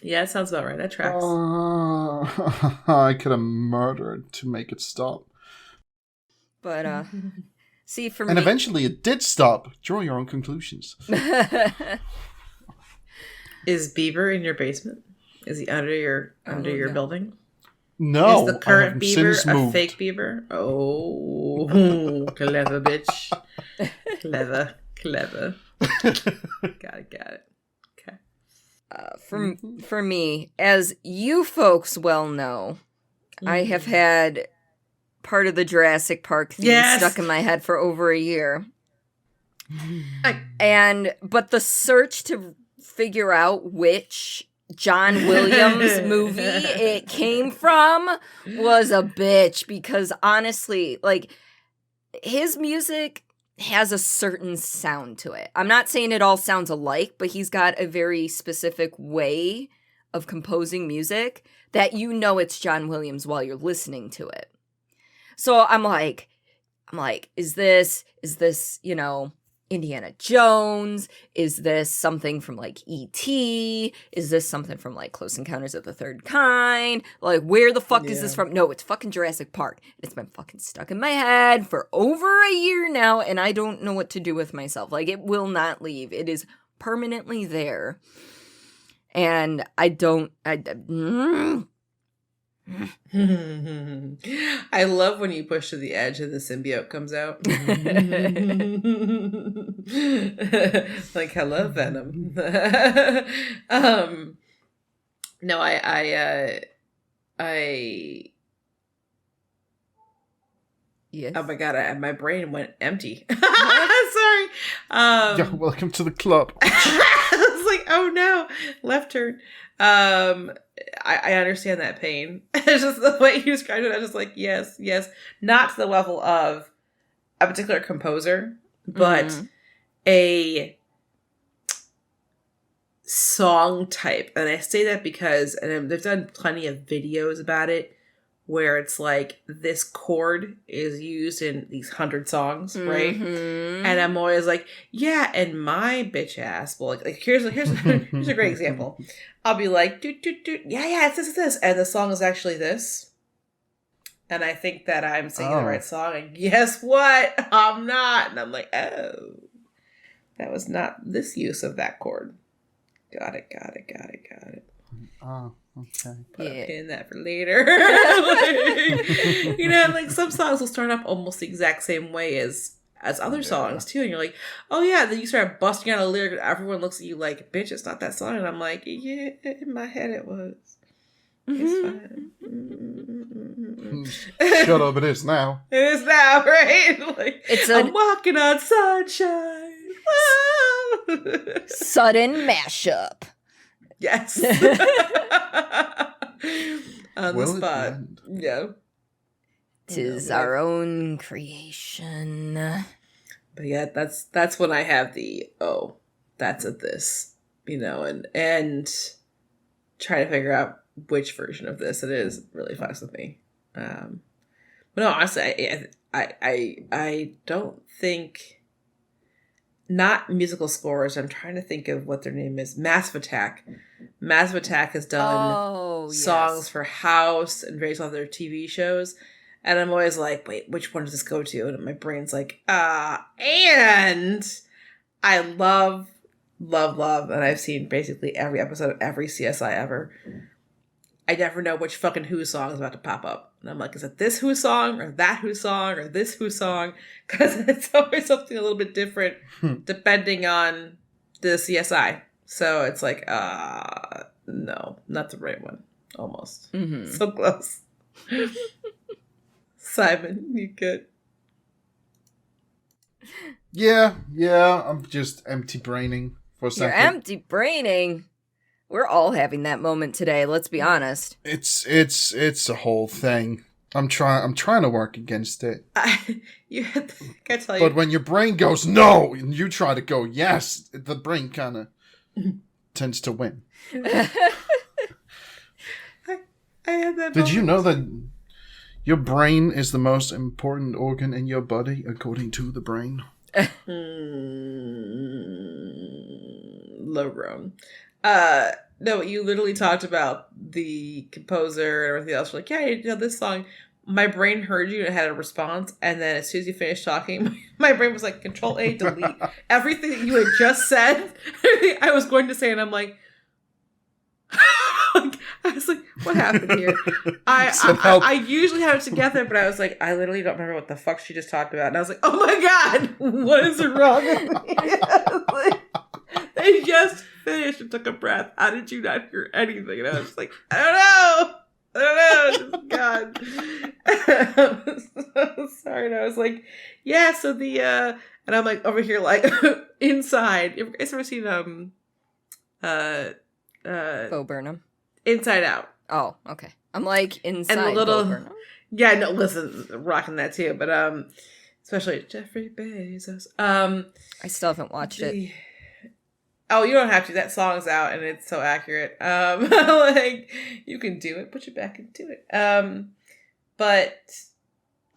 Speaker 3: Yeah, it sounds about right. That tracks.
Speaker 1: I could have murdered to make it stop.
Speaker 2: But, see, for me...
Speaker 1: And eventually it did stop. Draw your own conclusions.
Speaker 3: Is Bieber in your basement? Is he under your building?
Speaker 1: No.
Speaker 3: Is the current Bieber a fake Bieber? Oh, clever bitch. Clever. Got it. Okay.
Speaker 2: For me, as you folks well know, I have had part of the Jurassic Park theme stuck in my head for over a year. But the search to figure out which John Williams movie it came from was a bitch, because honestly, like, his music has a certain sound to it. I'm not saying it all sounds alike, but he's got a very specific way of composing music that you know it's John Williams while you're listening to it. So I'm like, is this, you know, Indiana Jones? Is this something from like E.T.? Is this something from like Close Encounters of the Third Kind? Like, where the fuck is this from? No, it's fucking Jurassic Park. It's been fucking stuck in my head for over a year now, and I don't know what to do with myself. Like, it will not leave. It is permanently there. And I
Speaker 3: love when you push to the edge and the symbiote comes out. Like, hello, Venom. No, I
Speaker 2: yes.
Speaker 3: Oh my god, my brain went empty. Sorry.
Speaker 1: Yeah, welcome to the club.
Speaker 3: I was like, oh no, left turn. I understand that pain. It's just the way you described it. I was just like, yes. Not to the level of a particular composer, but a song type. And I say that because, and they've done plenty of videos about it, where it's like this chord is used in these 100 songs, right? And I'm always like, yeah, and my bitch ass. Well, like here's a great example. I'll be like, yeah, it's this, and the song is actually this, and I think that I'm singing the right song, and guess what? I'm not, and I'm like, oh, that was not this use of that chord. Got it.
Speaker 1: Oh, okay.
Speaker 3: Put a pin in that for later. Like, you know, like some songs will start up almost the exact same way as other songs too, and you're like, oh yeah, then you start busting out a lyric and everyone looks at you like, bitch, it's not that song, and I'm like, yeah, in my head it was. It's fine.
Speaker 1: Shut up, it is now.
Speaker 3: It is now, right? Like, I'm walking on sunshine.
Speaker 2: Sudden mashup.
Speaker 3: Yes. On the spot. Yeah.
Speaker 2: 'Tis our own creation.
Speaker 3: But yeah, that's when I have the, oh, that's a this, you know, and try to figure out which version of this it is. Really fucks with me. But no, honestly, I don't think, not musical scores. I'm trying to think of what their name is. Massive Attack. Massive Attack has done songs for House and various other TV shows. And I'm always like, wait, which one does this go to? And my brain's like, and I love, and I've seen basically every episode of every CSI ever. I never know which fucking Who song is about to pop up. And I'm like, is it this Who song, or that Who song, or this Who song? Because it's always something a little bit different depending on the CSI. So it's like, no, not the right one. Almost. So close. Simon, you good?
Speaker 1: Yeah, I'm just empty braining for a second.
Speaker 2: You're empty braining? We're all having that moment today, let's be honest.
Speaker 1: It's a whole thing. I'm trying to work against it.
Speaker 3: I tell you.
Speaker 1: But when your brain goes no, and you try to go yes, the brain kind of tends to win.
Speaker 3: I had that.
Speaker 1: Did you know that your brain is the most important organ in your body, according to the brain?
Speaker 3: Low grown. No, you literally talked about the composer and everything else. You're like, yeah, you know this song. My brain heard you and it had a response, and then as soon as you finished talking, my brain was like, Control A, delete everything that you had just said. I was going to say, and I'm like, I was like, what happened here? I usually have it together, but I was like, I literally don't remember what the fuck she just talked about. And I was like, oh my god, what is wrong with me? Like, they just finished and took a breath. How did you not hear anything? And I was just like, I don't know. God. I'm so sorry. And I was like, yeah, so the, and I'm like over here, like, inside. You guys ever seen,
Speaker 2: Bo Burnham?
Speaker 3: Inside Out.
Speaker 2: Oh, okay. I'm like, inside
Speaker 3: and the little,
Speaker 2: Bo Burnham?
Speaker 3: Yeah, no, listen, rocking that too. But especially Jeffrey Bezos.
Speaker 2: I still haven't watched it.
Speaker 3: Oh, you don't have to. That song's out and it's so accurate. Like, you can do it. Put your back into it. But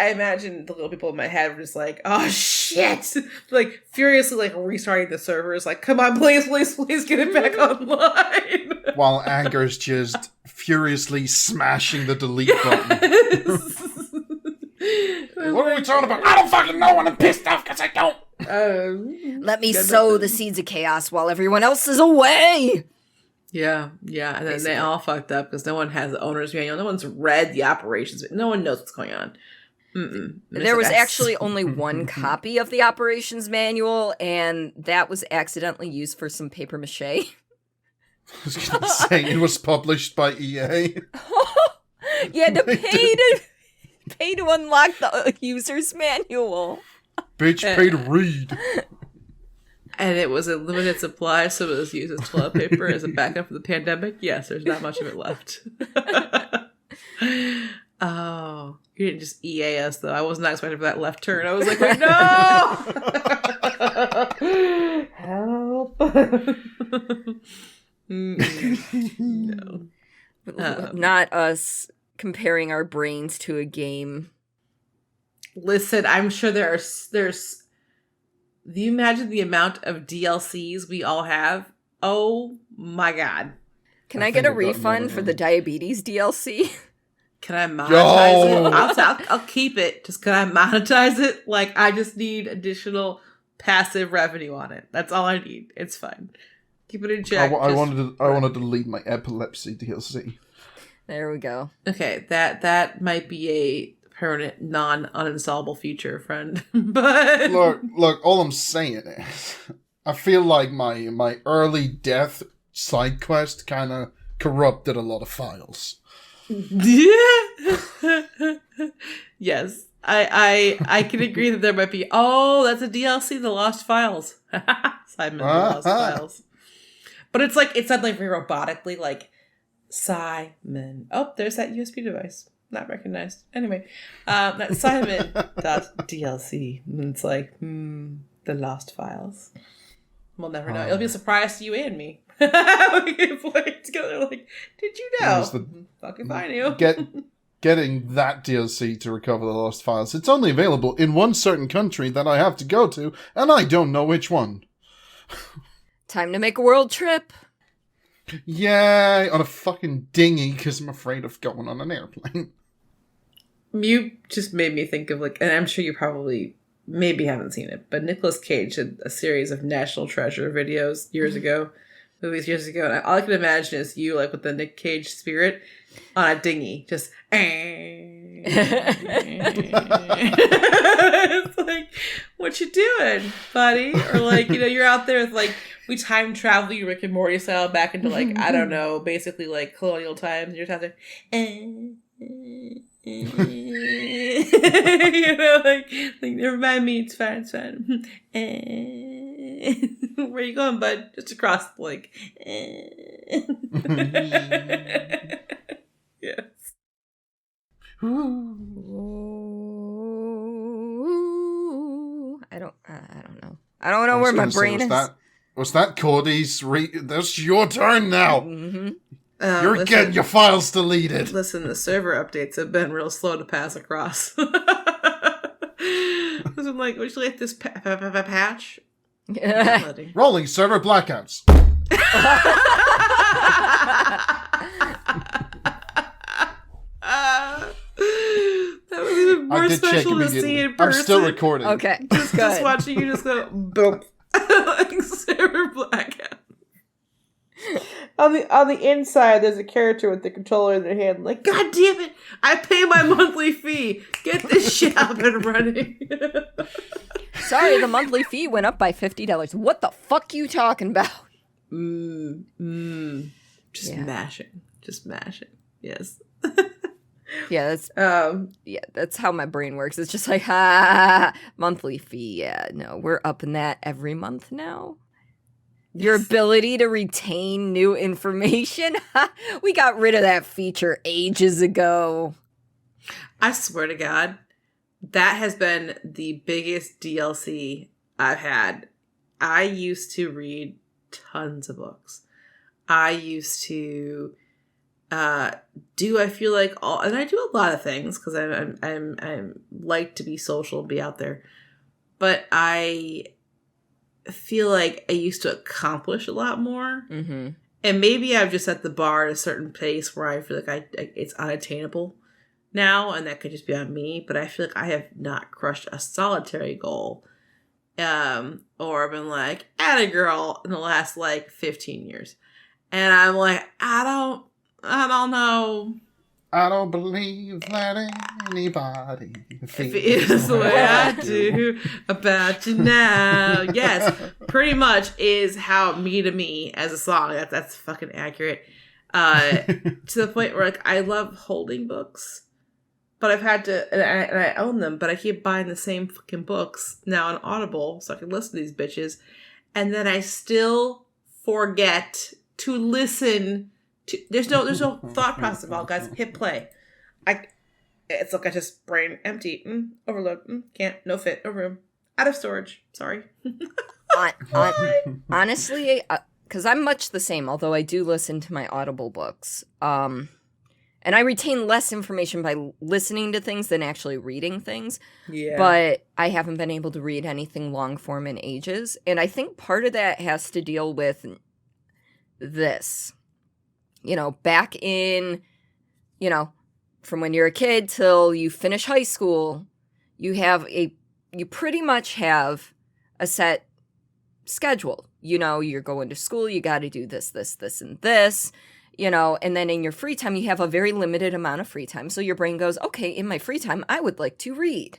Speaker 3: I imagine the little people in my head were just like, oh shit! Like, furiously, like, restarting the servers. Like, come on, please, please, please get it back online.
Speaker 1: While Anger's just furiously smashing the delete button. What are we talking about? I don't fucking know, and I'm pissed off because I don't.
Speaker 2: Let me sow the seeds of chaos while everyone else is away.
Speaker 3: Yeah. And then basically, they all fucked up because no one has the owner's manual. No one's read the operations. No one knows what's going on.
Speaker 2: There was actually only one copy of the operations manual, and that was accidentally used for some paper mache.
Speaker 1: I was going to say, it was published by EA.
Speaker 2: You had to pay to unlock the user's manual.
Speaker 1: Bitch, pay to read.
Speaker 3: And it was a limited supply, so it was used as toilet paper as a backup for the pandemic. Yes, there's not much of it left. Oh, you didn't just EA us, though. I was not expecting for that left turn. I was like, wait, no! Help. No.
Speaker 2: Not us comparing our brains to a game.
Speaker 3: Listen, I'm sure there's. Do you imagine the amount of DLCs we all have? Oh my god!
Speaker 2: Can I get a refund for the diabetes DLC?
Speaker 3: Can I monetize it? I'll keep it. Just can I monetize it? Like, I just need additional passive revenue on it. That's all I need. It's fine. Keep it in check.
Speaker 1: I wanted to delete my epilepsy DLC.
Speaker 2: There we go.
Speaker 3: Okay, that might be a permanent non-uninstallable feature, friend. But
Speaker 1: look. All I'm saying is, I feel like my early death side quest kind of corrupted a lot of files.
Speaker 3: Yes, I can agree that there might be. Oh, that's a DLC, The Lost Files. Simon, The Lost Files. But it's like it's suddenly very robotically like Simon. Oh, there's that USB device. Not recognized. Anyway, that's Simon.dlc. And it's like, The Lost Files. We'll never know. It'll be a surprise to you and me. We can play it together. Like, did you know? Fucking I knew.
Speaker 1: Getting that DLC to recover the lost files. It's only available in one certain country that I have to go to, and I don't know which one.
Speaker 2: Time to make a world trip.
Speaker 1: Yeah, on a fucking dinghy because I'm afraid of going on an airplane.
Speaker 3: You just made me think of like, and I'm sure you probably maybe haven't seen it, but Nicolas Cage did a series of National Treasure videos years ago. Movies years ago, and all I can imagine is you like with the Nick Cage spirit on a dinghy, just it's like, what you doing, buddy? Or like, you're out there with like, we time travel you Rick and Morty style back into like, I don't know, basically like colonial times, and you're just out there like never mind me, it's fine. Where you going, bud? Just across the lake. Yes.
Speaker 2: Ooh. I don't know. I don't know where my brain is.
Speaker 1: Was that Cordi's? That's your turn now.
Speaker 2: Mm-hmm.
Speaker 1: You're getting your files deleted.
Speaker 3: Listen, the server updates have been real slow to pass across. I'm like, would you like this patch?
Speaker 1: Rolling server blackouts.
Speaker 3: That was even more special to see in person.
Speaker 1: I'm still recording.
Speaker 2: Okay,
Speaker 3: just watching you just go boom, like server blackout. On the inside, there's a character with the controller in their hand, like, God damn it! I pay my monthly fee. Get this shit up and running.
Speaker 2: Sorry, the monthly fee went up by $50. What the fuck you talking about?
Speaker 3: Just mashing. Yes.
Speaker 2: Yeah, that's how my brain works. It's just like, monthly fee. Yeah, no, we're upping that every month now. Your ability to retain new information? We got rid of that feature ages ago.
Speaker 3: I swear to God, That has been the biggest DLC I've had. I used to read tons of books. I used to I feel like all, and I do a lot of things because I'm like to be social and be out there, but I feel like I used to accomplish a lot more, and maybe I've just set the bar at a certain pace where I feel like it's unattainable now, and that could just be on me. But I feel like I have not crushed a solitary goal, or been like at a girl in the last like 15 years, and I'm like I don't know.
Speaker 1: I don't believe that anybody
Speaker 3: feels the way I do about you now. Yes, pretty much is how Me to Me as a song. That's fucking accurate. To the point where like I love holding books, but I've had to, and I own them, but I keep buying the same fucking books now on Audible so I can listen to these bitches, and then I still forget to listen. There's no thought process involved, guys. Hit play. It's like I just brain empty. Overload. Can't. No fit. No room. Out of storage. Sorry.
Speaker 2: Honestly, because I'm much the same, although I do listen to my Audible books. And I retain less information by listening to things than actually reading things. Yeah. But I haven't been able to read anything long form in ages. And I think part of that has to deal with this. You know, back in, you know, from when you're a kid till you finish high school, you pretty much have a set schedule. You know, you're going to school, you got to do this, and this, you know, and then in your free time, you have a very limited amount of free time. So your brain goes, okay, in my free time, I would like to read.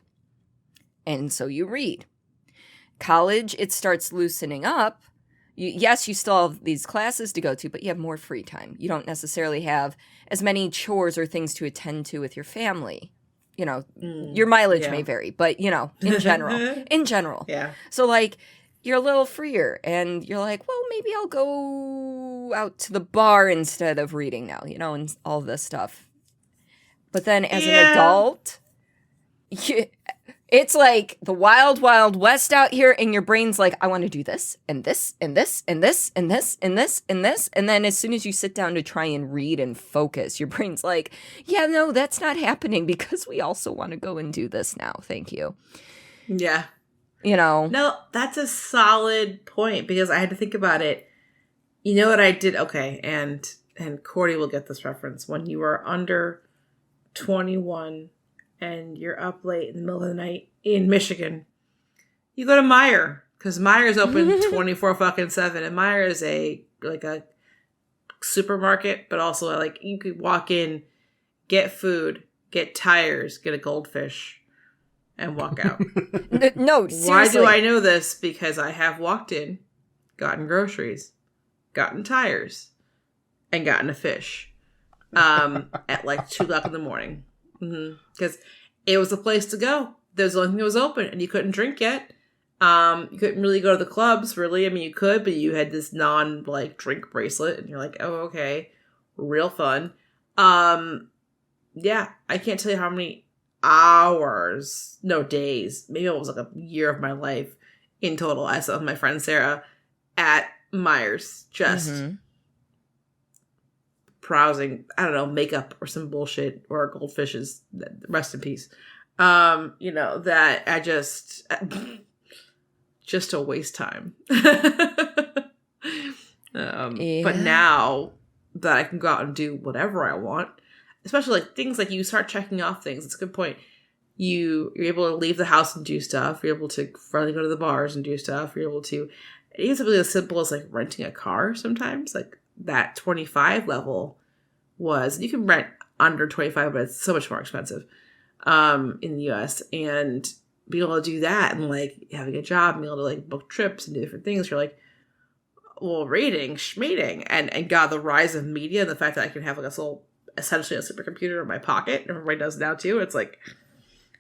Speaker 2: And so you read. College, it starts loosening up. Yes, you still have these classes to go to, but you have more free time. You don't necessarily have as many chores or things to attend to with your family. You know, your mileage may vary, but, you know, in general. Yeah. So, like, you're a little freer, and you're like, well, maybe I'll go out to the bar instead of reading now, you know, and all this stuff. But then as an adult, it's like the wild, wild west out here, and your brain's like, I want to do this, and this, and this, and this, and this, and this, and this. And then as soon as you sit down to try and read and focus, your brain's like, yeah, no, that's not happening because we also want to go and do this now. Thank you.
Speaker 3: Yeah.
Speaker 2: You know.
Speaker 3: No, that's a solid point because I had to think about it. You know what I did? Okay, and Cordi will get this reference. When you are under 21 and you're up late in the middle of the night in Michigan, you go to Meijer because Meier's open 24/7, and Meijer is a supermarket, but also like you could walk in, get food, get tires, get a goldfish, and walk out.
Speaker 2: No, seriously.
Speaker 3: Why do I know this? Because I have walked in, gotten groceries, gotten tires, and gotten a fish at like 2 o'clock in the morning. Because it was the place to go. There was the only thing that was open, and you couldn't drink yet. You couldn't really go to the clubs, really. I mean, you could, but you had this drink bracelet, and you're like, oh, okay, real fun. Yeah, I can't tell you how many hours, no days, maybe it was like a year of my life in total. I saw my friend Sarah at Meijer's just browsing, I don't know, makeup or some bullshit or goldfishes, rest in peace. You know, that I just a waste time. But now that I can go out and do whatever I want, especially like things like you start checking off things. It's a good point. You're able to leave the house and do stuff. You're able to finally go to the bars and do stuff. You're able to, even something as simple as like renting a car sometimes, like that 25 level was, you can rent under 25, but it's so much more expensive in the US. And being able to do that and like having a job and being able to like book trips and do different things, you're like, well, reading, schmeating, and God, the rise of media and the fact that I can have like a little, essentially a supercomputer in my pocket, and everybody does now too. It's like,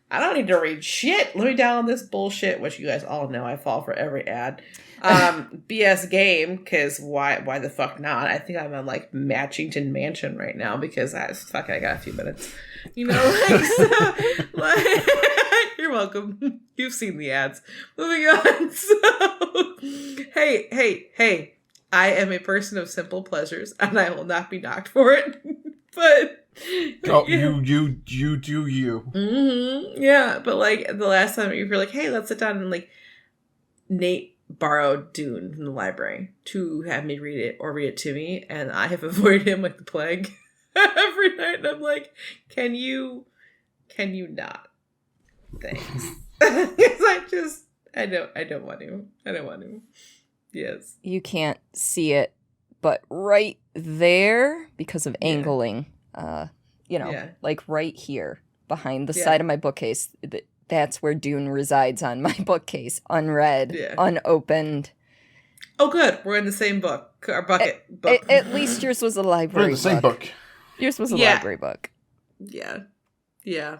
Speaker 3: I don't need to read shit. Let me download this bullshit, which you guys all know I fall for every ad. BS game, because why the fuck not? I think I'm on like Matchington Mansion right now because I got a few minutes. You know, like, so, like You're welcome. You've seen the ads. Moving on. So, hey. I am a person of simple pleasures, and I will not be knocked for it. But
Speaker 1: oh, yeah. you do you.
Speaker 3: Mm-hmm. Yeah, but like the last time you were like, hey, let's sit down and like Nate borrowed Dune from the library to have me read it or read it to me, and I have avoided him like the plague every night. And I'm like, can you not? Thanks. Because I don't want to. Yes.
Speaker 2: You can't see it, but right there, because of angling, like right here behind the side of my bookcase, that's where Dune resides on my bookcase, unread, unopened.
Speaker 3: Oh, good. We're in the same book. Our book.
Speaker 2: At least yours was a library
Speaker 1: We're in the same book.
Speaker 2: Yours was a library book.
Speaker 3: Yeah. Yeah.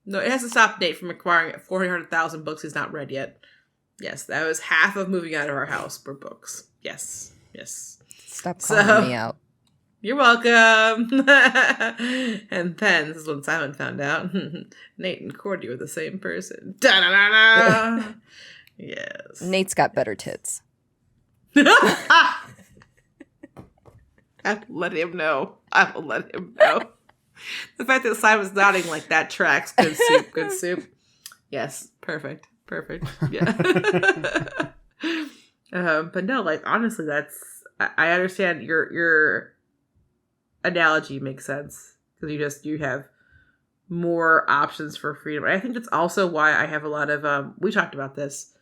Speaker 3: No, it has to stop Nate from acquiring 400,000 books he's not read yet. Yes, that was half of moving out of our house for books. Yes.
Speaker 2: Stop calling me out.
Speaker 3: You're welcome. And then, this is when Simon found out, Nate and Cordi were the same person. Da-da-da-da. Yes.
Speaker 2: Nate's got better tits.
Speaker 3: I will let him know. The fact that Simon's nodding like that tracks. Good soup. Yes, perfect. Yeah. But no, like honestly, I understand your analogy makes sense because you have more options for freedom. I think that's also why I have a lot of we talked about this,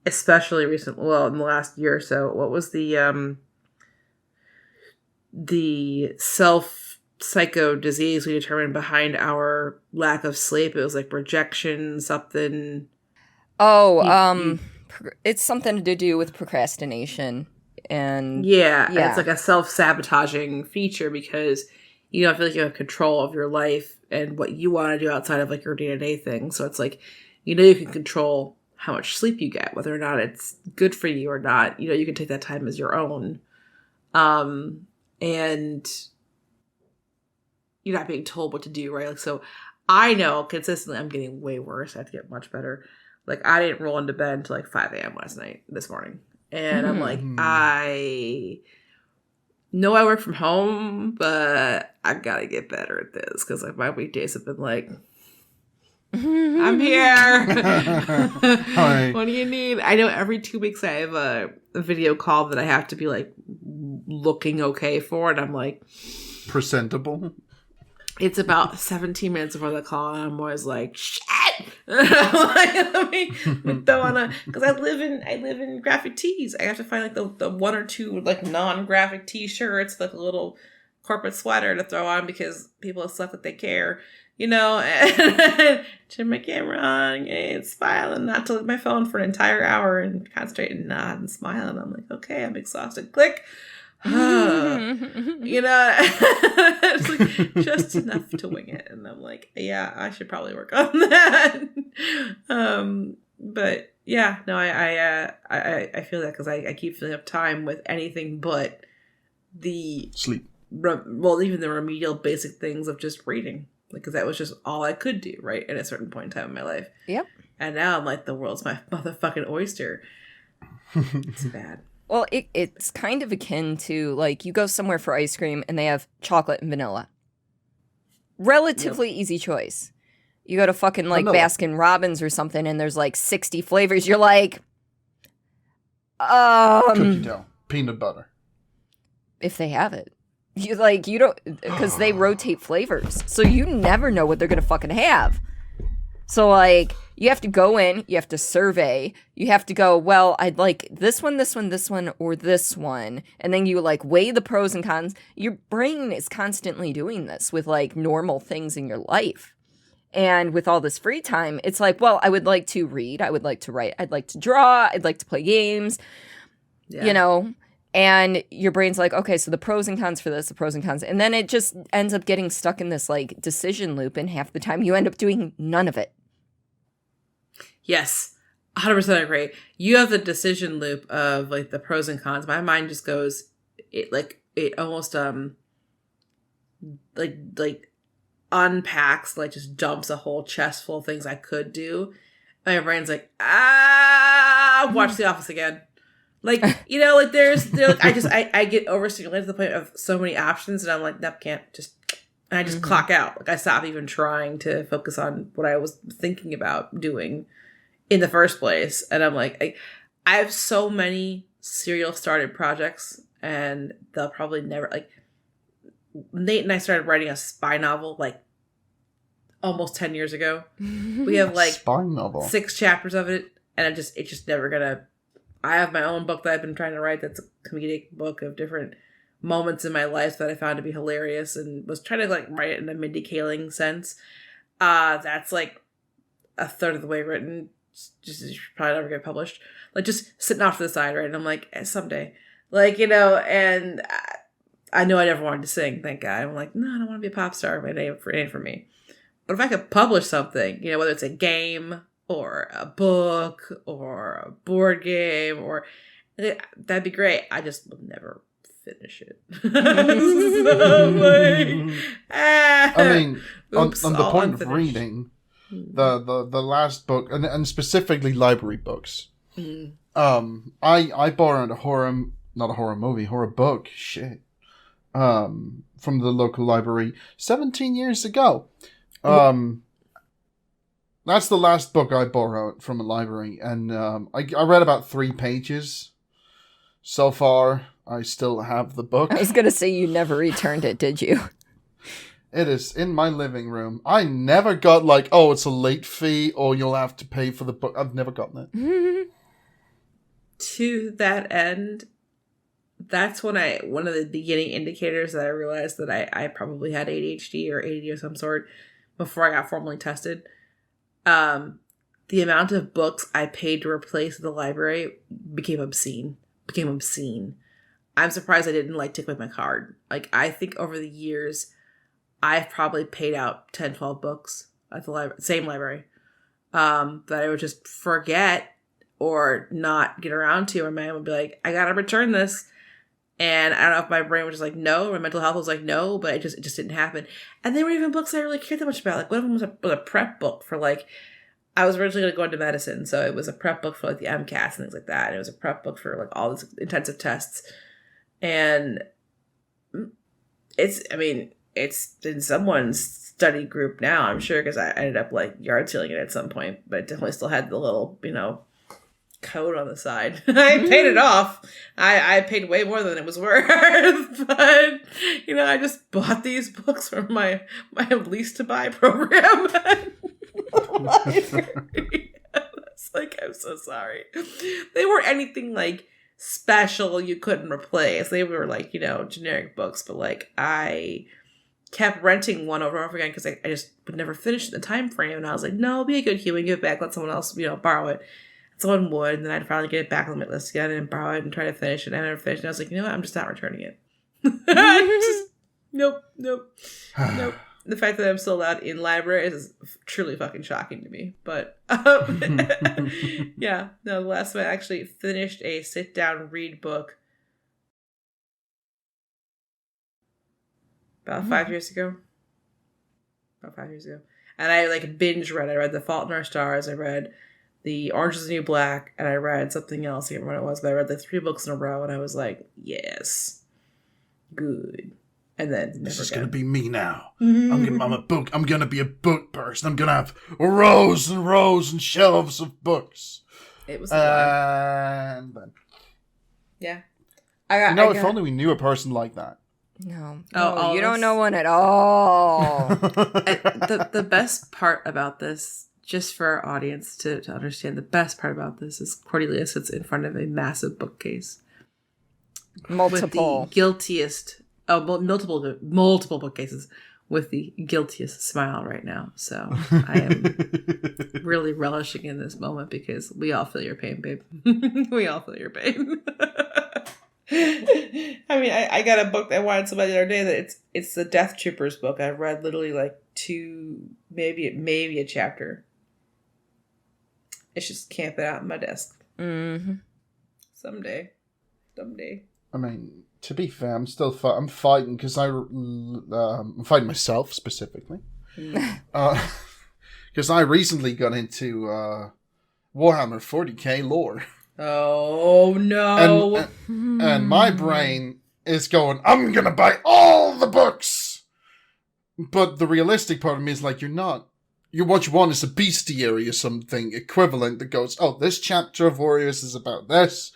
Speaker 3: especially recently. Well, in the last year or so, what was the psycho disease we determined behind our lack of sleep? It was like rejection, something.
Speaker 2: Oh, it's something to do with procrastination. And
Speaker 3: it's like a self-sabotaging feature because you don't feel like you have control of your life and what you want to do outside of like your day-to-day thing. So it's like, you can control how much sleep you get, whether or not it's good for you or not. You can take that time as your own. And you're not being told what to do, right? Like, so I know consistently I'm getting way worse. I have to get much better. Like, I didn't roll into bed until like 5 a.m. this morning. And I'm like, I know I work from home, but I gotta get better at this. Because like my weekdays have been like, I'm here. What do you need? I know every 2 weeks I have a video call that I have to be like looking okay for. And I'm like,
Speaker 1: presentable.
Speaker 3: It's about 17 minutes before the call, and I'm always like, shit! Let me throw on because I live in graphic tees. I have to find like the one or two like non-graphic t-shirts, like a little corporate sweater to throw on because people have stuff that they care, and turn my camera on and smile and not to look at my phone for an entire hour and concentrate and nod and smile. And I'm like, okay, I'm exhausted. Click. It's like just enough to wing it, and I'm like, yeah, I should probably work on that. But yeah, no, I feel that because I keep filling up time with anything but the
Speaker 1: sleep.
Speaker 3: Even the remedial basic things of just reading, because that was just all I could do, right, at a certain point in time in my life.
Speaker 2: Yep.
Speaker 3: And now I'm like, the world's my motherfucking oyster. It's bad.
Speaker 2: Well, it's kind of akin to, like, you go somewhere for ice cream and they have chocolate and vanilla. Relatively easy choice. You go to fucking, like, Baskin Robbins or something and there's, like, 60 flavors. You're like,
Speaker 1: cookie dough, peanut butter.
Speaker 2: If they have it. You don't, because they rotate flavors. So you never know what they're going to fucking have. So, like, you have to go in, you have to survey, you have to go, well, I'd like this one, or this one. And then you, like, weigh the pros and cons. Your brain is constantly doing this with, like, normal things in your life. And with all this free time, it's like, well, I would like to read, I would like to write, I'd like to draw, I'd like to play games, And your brain's like, okay, so the pros and cons for this, the pros and cons. And then it just ends up getting stuck in this, like, decision loop. And half the time you end up doing none of it.
Speaker 3: Yes, 100% agree. You have the decision loop of like the pros and cons. My mind just goes, it almost like unpacks, like just dumps a whole chest full of things I could do, my brain's like, watch The Office again. Like, like I get overstimulated to the point of so many options, and I'm like, nope, can't. And I just clock out. Like, I stop even trying to focus on what I was thinking about doing in the first place. And I'm like, I have so many serial started projects, and they'll probably never, like, Nate and I started writing a spy novel, like, almost 10 years ago. We have, like,
Speaker 1: spy novel.
Speaker 3: 6 chapters of it, and it's just never gonna... I have my own book that I've been trying to write that's a comedic book of different moments in my life that I found to be hilarious, and was trying to, like, write it in a Mindy Kaling sense. That's, like, a third of the way written. Just probably never get published. Like, just sitting off to the side, right? And I'm like, someday. Like, and I know I never wanted to sing, thank God. I'm like, no, I don't want to be a pop star. It ain't for me. But if I could publish something, whether it's a game or a book or a board game, or that'd be great. I just will never finish it.
Speaker 1: I mean, on the point of reading, the last book, and specifically library books, I borrowed a horror book, from the local library 17 years ago. That's the last book I borrowed from a library, and I read about 3 pages so far. I still have the book.
Speaker 2: I was going to say you never returned it, did you?
Speaker 1: It is in my living room. I never got like, oh, it's a late fee, or you'll have to pay for the book. I've never gotten it.
Speaker 3: To that end, that's when one of the beginning indicators that I realized that I probably had ADHD or ADD of some sort before I got formally tested. The amount of books I paid to replace the library became obscene. I'm surprised I didn't take away my card. Like, I think over the years, I've probably paid out 10, 12 books at the same library, that I would just forget or not get around to. Or my mom would be like, I gotta return this. And I don't know if my brain was just like, no, or my mental health was like, no, but it just didn't happen. And they weren't even books I really cared that much about. Like, one of them was a prep book for, like, I was originally going to go into medicine, so it was a prep book for, like, the MCAS and things like that. And it was a prep book for, like, all these intensive tests. And it's in someone's study group now, I'm sure, because I ended up, like, yard sealing it at some point. But it definitely still had the little, code on the side. I paid it off. I paid way more than it was worth. But, I just bought these books from my lease to buy program. It's like, I'm so sorry. They weren't anything like special you couldn't replace. They were like, generic books, but like I kept renting one over and over again because I just would never finish the time frame. And I was like, no, be a good human, give it back, let someone else, borrow it. Someone would, and then I'd finally get it back on my list again and borrow it and try to finish it, and I never finished. And I was like, you know what? I'm just not returning it. Nope. The fact that I'm still allowed in libraries is truly fucking shocking to me. But yeah, no. The last time I actually finished a sit-down read book about 5 years ago. And I binge read. I read The Fault in Our Stars. I read The Orange is the New Black, and I read something else. I can't remember what it was, but I read 3 books in a row, and I was like, yes, good. And then
Speaker 1: this is gonna be me now. I'm gonna be a book person. I'm gonna have rows and rows and shelves of books.
Speaker 3: It was
Speaker 1: and then,
Speaker 3: yeah.
Speaker 1: If only we knew a person like that.
Speaker 2: No, you don't know one at all.
Speaker 3: The best part about this, just for our audience to understand, the best part about this is Cordelia sits in front of a massive bookcase.
Speaker 2: Multiple.
Speaker 3: With the guiltiest, multiple bookcases with the guiltiest smile right now. So I am really relishing in this moment because we all feel your pain, babe. We all feel your pain. I mean, I got a book that I wanted somebody the other day that it's the Death Troopers book. I read literally 2, maybe a chapter. It's just camping out on my desk. Mm-hmm. Someday.
Speaker 1: I mean, to be fair, I'm still I'm fighting because I'm fighting myself specifically. Because I recently got into Warhammer 40k lore.
Speaker 3: Oh no.
Speaker 1: And my brain is going, I'm gonna buy all the books! But the realistic part of me is like, you're not. What you want is a bestiary or something equivalent that goes, oh, this chapter of Warriors is about this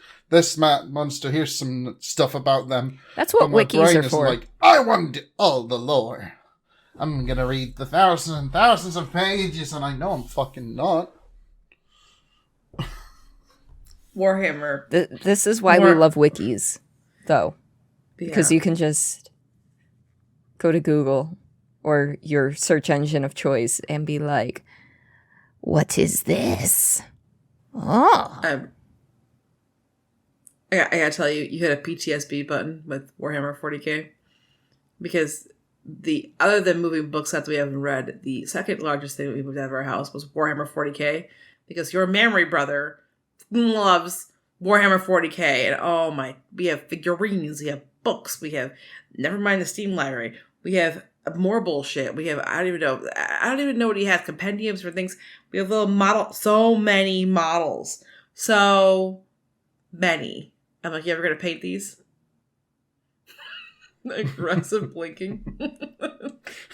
Speaker 1: monster, here's some stuff about them.
Speaker 2: That's what wikis are for.
Speaker 1: Like, I want all the lore. I'm gonna read the thousands and thousands of pages, and I know I'm fucking not.
Speaker 3: Warhammer.
Speaker 2: This is why we love wikis, though. Because you can just go to Google or your search engine of choice and be like, what is this? Oh.
Speaker 3: I gotta tell you, you hit a PTSD button with Warhammer 40k. Because other than moving books that we haven't read, the second largest thing we moved out of our house was Warhammer 40k. Because your memory brother loves Warhammer 40k, and oh my, we have figurines, we have books, we have, never mind the Steam library, we have more bullshit, we have, I don't even know what he has, compendiums for things, we have little so many models, so many. I'm like, you ever gonna paint these? Aggressive blinking.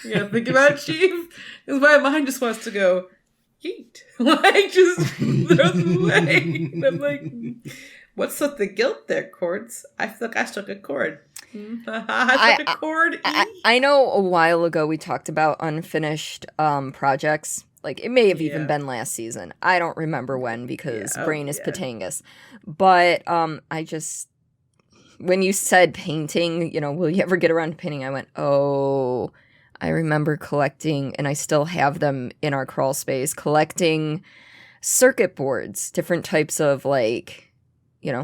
Speaker 3: You gotta think about it, Chief, because my mind just wants to go, yeet. Like, just throw them away. And I'm like, what's with the guilt there, Cords? I feel like I struck a chord. I struck a chord.
Speaker 2: I know a while ago we talked about unfinished projects. Like, it may have even been last season. I don't remember when because brain is patangus. But I just, when you said painting, will you ever get around to painting? I went, oh, I remember collecting, and I still have them in our crawl space, collecting circuit boards, different types of,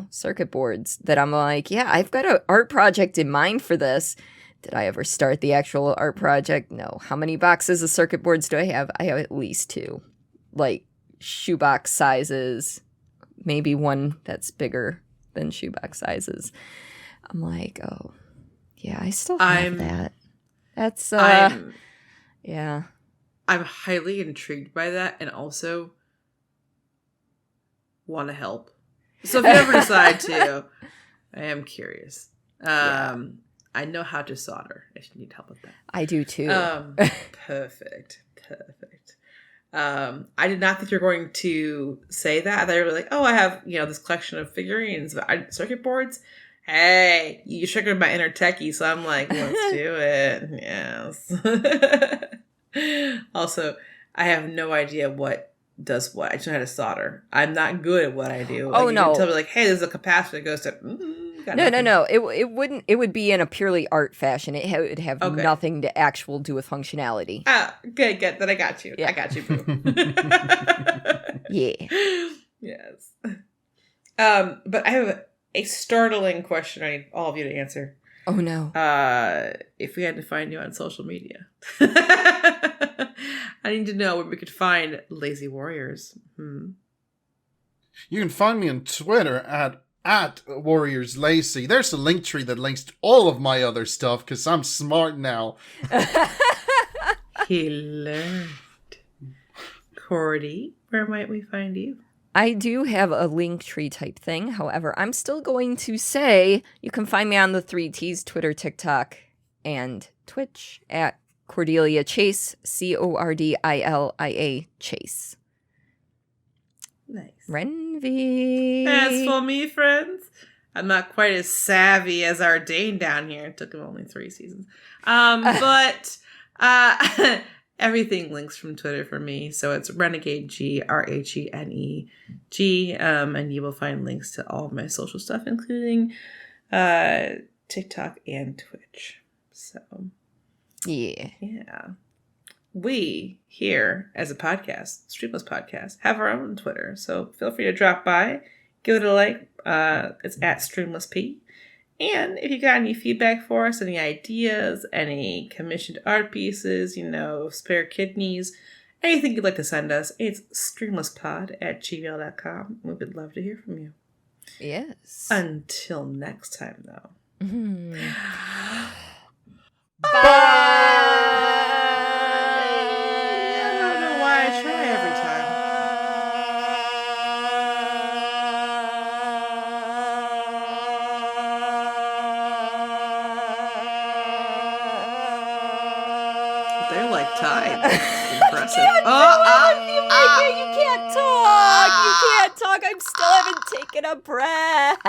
Speaker 2: circuit boards that I'm like, yeah, I've got an art project in mind for this. Did I ever start the actual art project? No. How many boxes of circuit boards do I have? I have at least 2. Like, shoebox sizes, maybe one that's bigger than shoebox sizes. I'm like, oh, yeah, I still have that. That's, yeah.
Speaker 3: I'm highly intrigued by that and also want to help. So if you ever decide to, I am curious. I know how to solder if you need help with that.
Speaker 2: I do too.
Speaker 3: Perfect. I did not think you were going to say that. I thought you were like, oh, I have, this collection of figurines, but circuit boards. Hey, you triggered my inner techie, so I'm like, let's do it. Yes. Also, I have no idea what does what. I just know how to solder. I'm not good at what I do.
Speaker 2: Oh, no.
Speaker 3: You can tell me, like, hey, there's a capacitor that goes to...
Speaker 2: No. It wouldn't. It would be in a purely art fashion. It would have nothing to actual do with functionality.
Speaker 3: Ah, good. Then I got you.
Speaker 2: Yeah.
Speaker 3: I got you, boo.
Speaker 2: Yeah.
Speaker 3: Yes. But I have a startling question I need all of you to answer.
Speaker 2: Oh, no.
Speaker 3: If we had to find you on social media. I need to know where we could find Lazy Warriors.
Speaker 1: You can find me on Twitter at Warriors Lazy. There's a link tree that links to all of my other stuff because I'm smart now.
Speaker 3: He learned. Cordi, where might we find you?
Speaker 2: I do have a link tree type thing. However, I'm still going to say you can find me on the 3Ts, Twitter, TikTok, and Twitch at Cordelia Chase, Cordilia Chase.
Speaker 3: Nice.
Speaker 2: Rhenvi.
Speaker 3: As for me, friends, I'm not quite as savvy as our Dane down here. It took him only 3 seasons. But everything links from Twitter for me. So it's Renegade G, RHENEG. And you will find links to all of my social stuff, including TikTok and Twitch. So,
Speaker 2: yeah.
Speaker 3: We here as a podcast, Streamless Podcast, have our own Twitter. So feel free to drop by, give it a like. It's at StreamlessP. And if you got any feedback for us, any ideas, any commissioned art pieces, spare kidneys, anything you'd like to send us, it's streamlesspod@gmail.com. We would love to hear from you.
Speaker 2: Yes.
Speaker 3: Until next time, though.
Speaker 2: Mm-hmm.
Speaker 3: Bye! I don't know why I try every time. time. Impressive.
Speaker 2: You can't talk. You can't talk. I still haven't taken a breath.